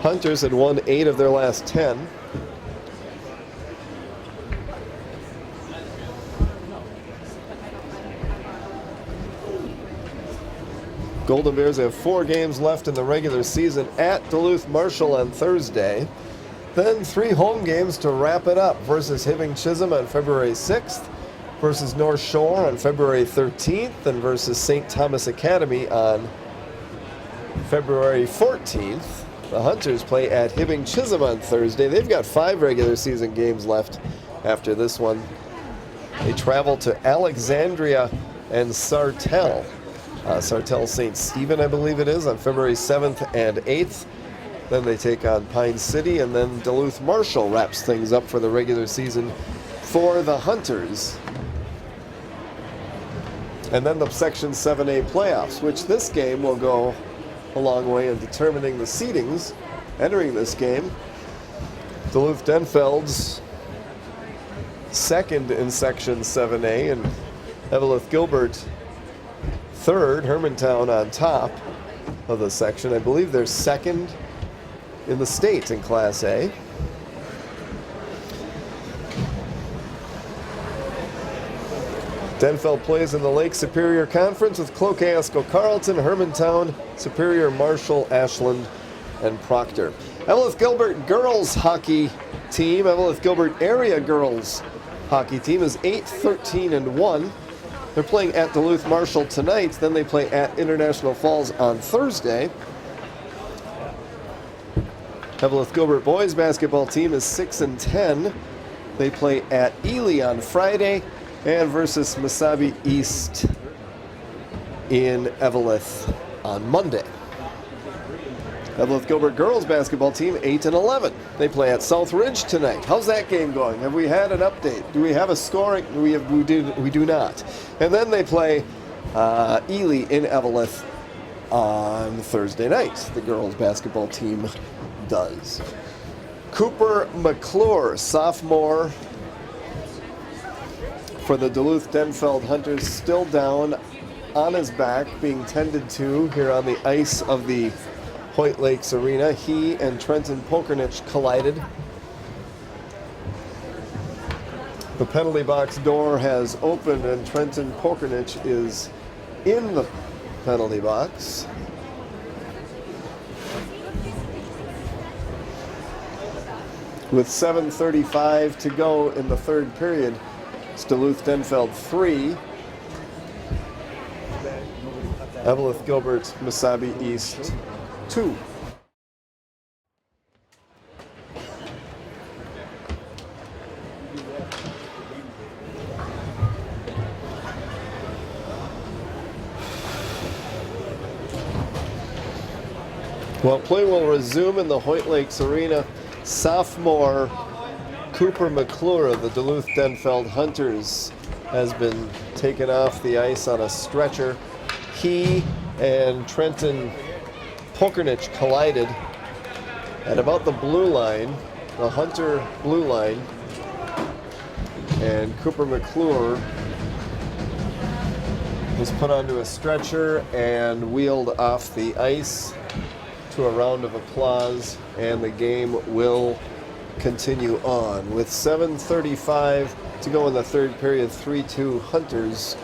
A: Hunters had won 8 of their last 10. Golden Bears have 4 games left in the regular season at Duluth Marshall on Thursday. Then 3 home games to wrap it up versus Hibbing Chisholm on February 6th, versus North Shore on February 13th, and versus St. Thomas Academy on February 14th. The Hunters play at Hibbing Chisholm on Thursday. They've got 5 regular season games left after this one. They travel to Alexandria and Sartell. Sartell St. Stephen, I believe it is, on February 7th and 8th. Then they take on Pine City, and then Duluth Marshall wraps things up for the regular season for the Hunters. And then the Section 7A playoffs, which this game will go a long way in determining the seedings entering this game. Duluth Denfeld's second in Section 7A, and Eveleth Gilbert third, Hermantown on top of the section. I believe they're second in the state in Class A. Denfeld plays in the Lake Superior Conference with Cloquet-Esco Carleton, Hermantown, Superior, Marshall, Ashland, and Proctor. Eveleth Gilbert girls hockey team, Eveleth Gilbert area girls hockey team is 8-13-1. They're playing at Duluth Marshall tonight. Then they play at International Falls on Thursday. Eveleth Gilbert boys basketball team is 6-10. They play at Ely on Friday and versus Mesabi East in Eveleth on Monday. Eveleth Gilbert girls basketball team 8-11. They play at South Ridge tonight. How's that game going? Have we had an update? Do we have a scoring? We do not. And then they play Ely in Eveleth on Thursday night. The girls basketball team does. Cooper McClure, sophomore for the Duluth Denfeld Hunters, still down on his back, being tended to here on the ice of the Hoyt Lakes Arena. He and Trenton Pokernich collided. The penalty box door has opened and Trenton Pokernich is in the penalty box. With 7:35 to go in the third period, it's Duluth Denfeld 3. Eveleth Gilbert, Mesabi East 2. Well, play will resume in the Hoyt Lakes Arena. Sophomore Cooper McClure of the Duluth Denfeld Hunters has been taken off the ice on a stretcher. He and Trenton Pokernich collided at about the blue line, the Hunter blue line, and Cooper McClure was put onto a stretcher and wheeled off the ice to a round of applause, and the game will continue on. With 7:35 to go in the third period, 3-2 Hunters.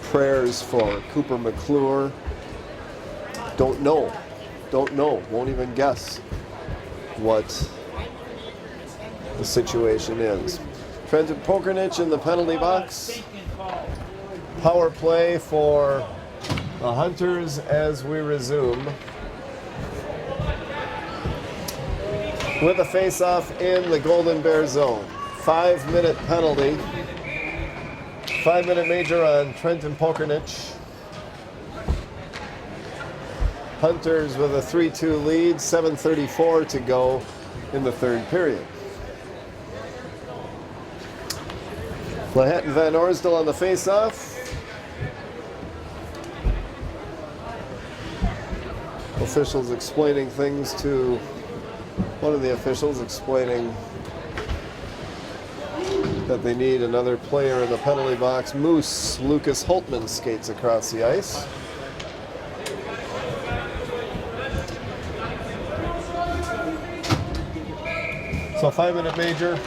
A: Prayers for Cooper McClure. Don't know, won't even guess what the situation is. Trenton Pokernich in the penalty box. Power play for the Hunters as we resume. With a face-off in the Golden Bear zone. 5-minute penalty. 5-minute major on Trenton Pokernich. Hunters with a 3-2 lead, 7:34 to go in the third period. Lahette and Van Orsdal on the face-off. Officials explaining things to one of the officials, explaining that they need another player in the penalty box. Moose Lucas Holtman skates across the ice. So 5-minute major.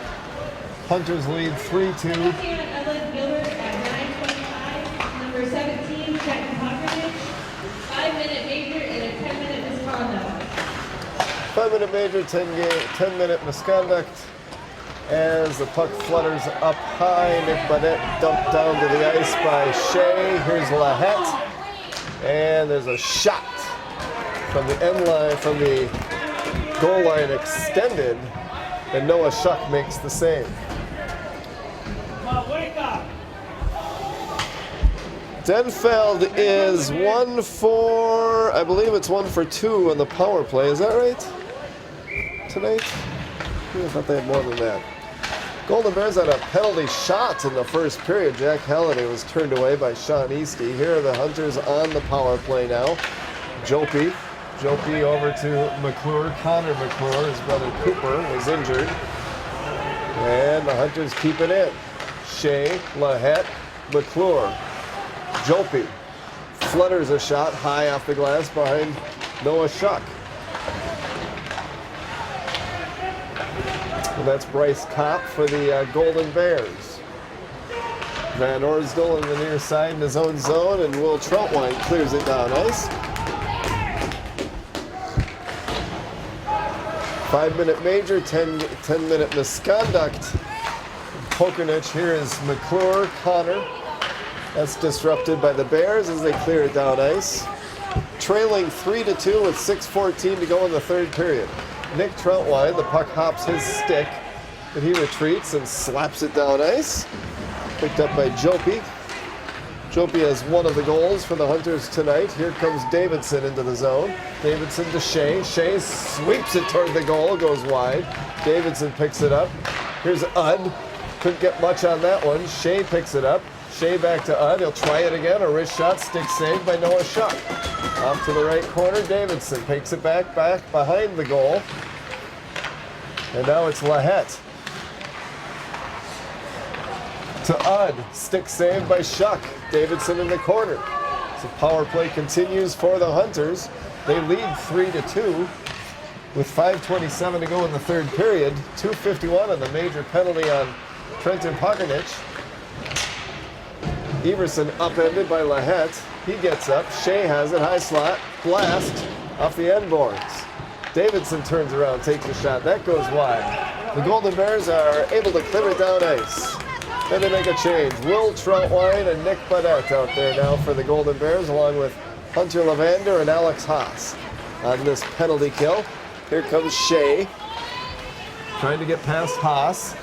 A: Hunters lead 3-2.
B: Eveleth Gilbert at 9:25. Number 17, Trenton Pokernich.
A: 5-minute major, 10-minute misconduct. As the puck flutters up high, Nick Burnett dumped down to the ice by Shea. Here's Lahette. And there's a shot from the end line, from the goal line extended. And Noah Shuck makes the save. Denfeld is 1 for, I believe it's 1 for 2 on the power play. Is that right? Tonight? I thought they had more than that. Golden Bears had a penalty shot in the first period. Jack Halliday was turned away by Sean Easty. Here are the Hunters on the power play now. Jopi over to McClure. Connor McClure, his brother Cooper, was injured. And the Hunters keep it in. Shea, Lahette, McClure. Jopi flutters a shot high off the glass behind Noah Shuck. And that's Bryce Kopp for the Golden Bears. Van Orsdal in the near side in his own zone, and Will Troutwine clears it down ice. 5-minute major, 10-minute misconduct. Pokernich, here is McClure, Connor. That's disrupted by the Bears as they clear it down ice. Trailing 3-2 with 6:14 to go in the third period. Nick Troutwine, the puck hops his stick, but he retreats and slaps it down ice. Picked up by Jopi. Jopi has one of the goals for the Hunters tonight. Here comes Davidson into the zone. Davidson to Shea. Shea sweeps it toward the goal, goes wide. Davidson picks it up. Here's Udd. Couldn't get much on that one. Shea picks it up. Shea back to Udd. He'll try it again. A wrist shot, stick saved by Noah Shuck. Off to the right corner. Davidson takes it back behind the goal. And now it's Lahette. To Udd. Stick saved by Shuck. Davidson in the corner. So power play continues for the Hunters. They lead 3-2 with 5:27 to go in the third period. 2:51 on the major penalty on Trenton Pokernich. Everson upended by Lahette. He gets up. Shea has it. High slot. Blast off the end boards. Davidson turns around, takes a shot. That goes wide. The Golden Bears are able to clear it down ice. Then they make a change. Will Troutwine and Nick Burnett out there now for the Golden Bears, along with Hunter Lavander and Alex Haas on this penalty kill. Here comes Shea. Trying to get past Haas.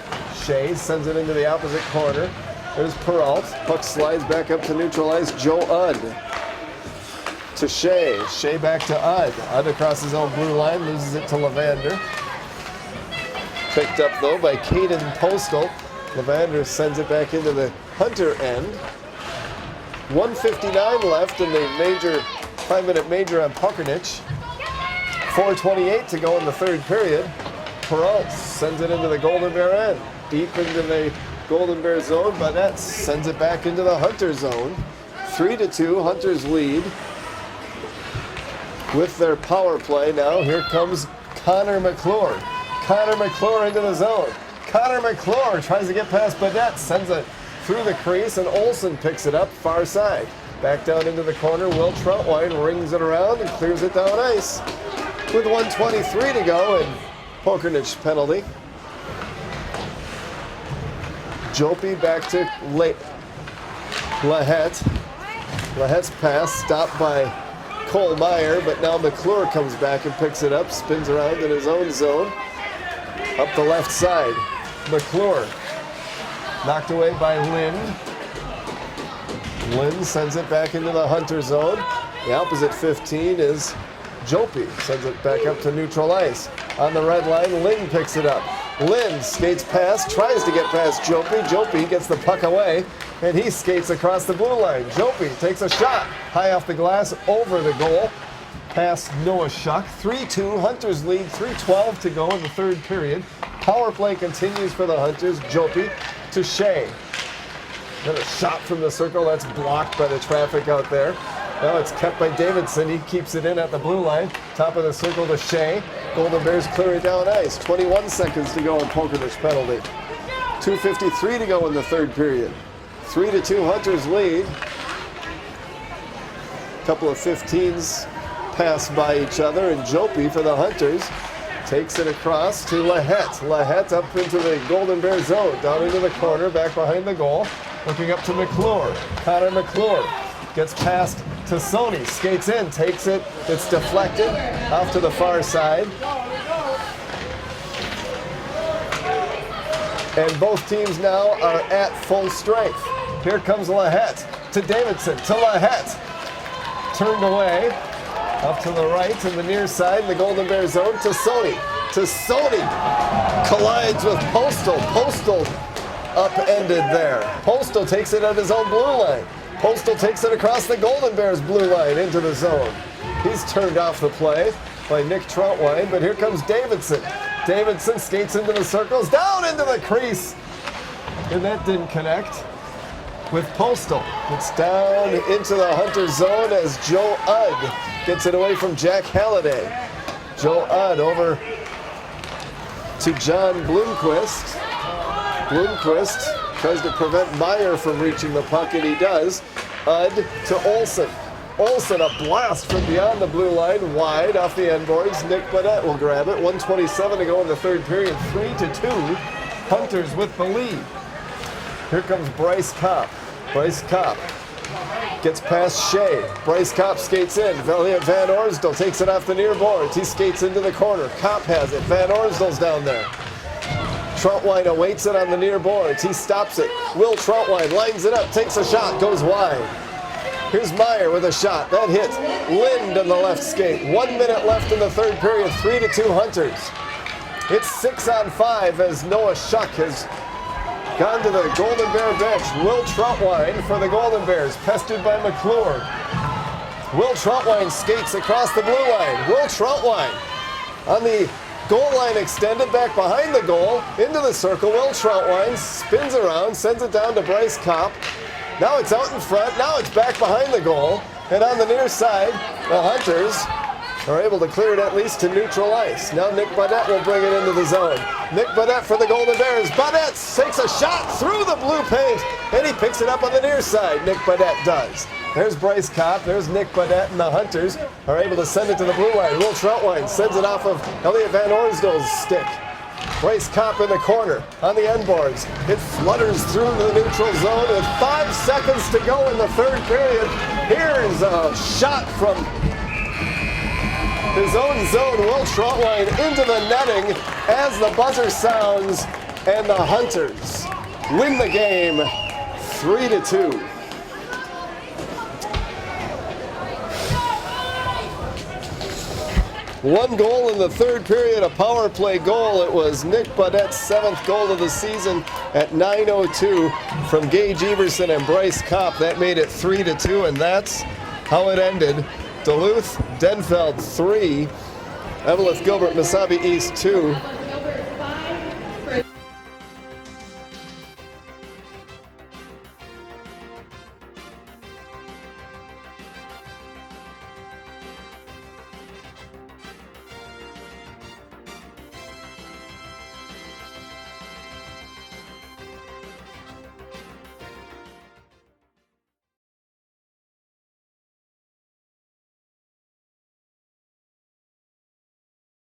A: Shea sends it into the opposite corner. There's Peralt. Puck slides back up to neutral ice. Joe Udd to Shea. Shea back to Udd. Udd across his own blue line, loses it to Lavander. Picked up though by Caden Postal. Lavander sends it back into the Hunter end. 1:59 left in the major 5-minute major on Pokernich. 4:28 to go in the third period. Peralt sends it into the Golden Bear end. Deep into the Golden Bear zone. Burnett sends it back into the Hunter zone. 3-2, Hunters lead with their power play. Now here comes Connor McClure. Connor McClure into the zone. Connor McClure tries to get past Burnett, sends it through the crease, and Olsen picks it up far side. Back down into the corner, Will Troutwine rings it around and clears it down ice. With 1:23 to go and Pokernich penalty. Jopi back to Lahette. Lahette's pass stopped by Cole Meyer, but now McClure comes back and picks it up, spins around in his own zone. Up the left side, McClure. Knocked away by Lind. Lind sends it back into the Hunter zone. The opposite 15 is Jopi. Sends it back up to neutral ice. On the red line, Lind picks it up. Lind skates past, tries to get past Jopi. Jopi gets the puck away, and he skates across the blue line. Jopi takes a shot high off the glass over the goal, past Noah Shuck. 3-2, Hunters lead, 3:12 to go in the third period. Power play continues for the Hunters. Jopi to Shea. Then a shot from the circle that's blocked by the traffic out there. Now it's kept by Davidson. He keeps it in at the blue line. Top of the circle to Shea. Golden Bears clear it down ice. 21 seconds to go in Pokernich penalty. 2:53 to go in the third period. 3-2 Hunters lead. Couple of 15s pass by each other, and Jopi for the Hunters Takes it across to Lahette. Lahette up into the Golden Bear zone. Down into the corner, back behind the goal. Looking up to McClure. Connor McClure gets past to Sony. Skates in, takes it. It's deflected off to the far side. And both teams now are at full strength. Here comes Lahette to Davidson, to Lahette. Turned away, up to the right in the near side, the Golden Bear zone, to Sony. To Sony, collides with Postal. Postal upended there. Postal takes it at his own blue line. Postal takes it across the Golden Bears blue line into the zone. He's turned off the play by Nick Troutwine, but here comes Davidson. Davidson skates into the circles, down into the crease. And that didn't connect with Postal. It's down into the Hunter zone as Joe Udd gets it away from Jack Halliday. Joe Udd over to John Bloomquist. Bloomquist tries to prevent Meyer from reaching the puck, and he does. Udd to Olsen. Olsen, a blast from beyond the blue line, wide off the end boards. Nick Bonnett will grab it. 1:27 to go in the third period, 3-2. Hunters with the lead. Here comes Bryce Kopp. Bryce Kopp gets past Shea. Bryce Kopp skates in. Elliot Van Orsdal takes it off the near boards. He skates into the corner. Kopp has it. Van Orsdal's down there. Troutwine awaits it on the near boards. He stops it. Will Troutwine lines it up, takes a shot, goes wide. Here's Meyer with a shot. That hits Lind on the left skate. 1 minute left in the third period. 3-2 Hunters. It's 6-on-5 as Noah Shuck has gone to the Golden Bear bench. Will Troutwine for the Golden Bears, pestered by McClure. Will Troutwine skates across the blue line. Will Troutwine on the goal line extended back behind the goal, into the circle. Will Troutwine spins around, sends it down to Bryce Kopp. Now it's out in front, now it's back behind the goal. And on the near side, the Hunters are able to clear it at least to neutral ice. Now Nick Bonnett will bring it into the zone. Nick Bonnett for the Golden Bears. Bonnett takes a shot through the blue paint, and he picks it up on the near side. Nick Bonnett does. There's Bryce Kopp, there's Nick Bonnett, and the Hunters are able to send it to the blue line. Will Troutwine sends it off of Elliot Van Orsdal's stick. Bryce Kopp in the corner on the end boards. It flutters through the neutral zone with 5 seconds to go in the third period. Here's a shot from his own zone. Will Troutwine into the netting as the buzzer sounds, and the Hunters win the game 3-2. One goal in the third period, a power play goal. It was Nick Bonnett's 7th goal of the season at 9:02 from Gage Everson and Bryce Kopp. That made it 3-2, and that's how it ended. Duluth Denfeld 3, Eveleth Gilbert Mesabi East 2.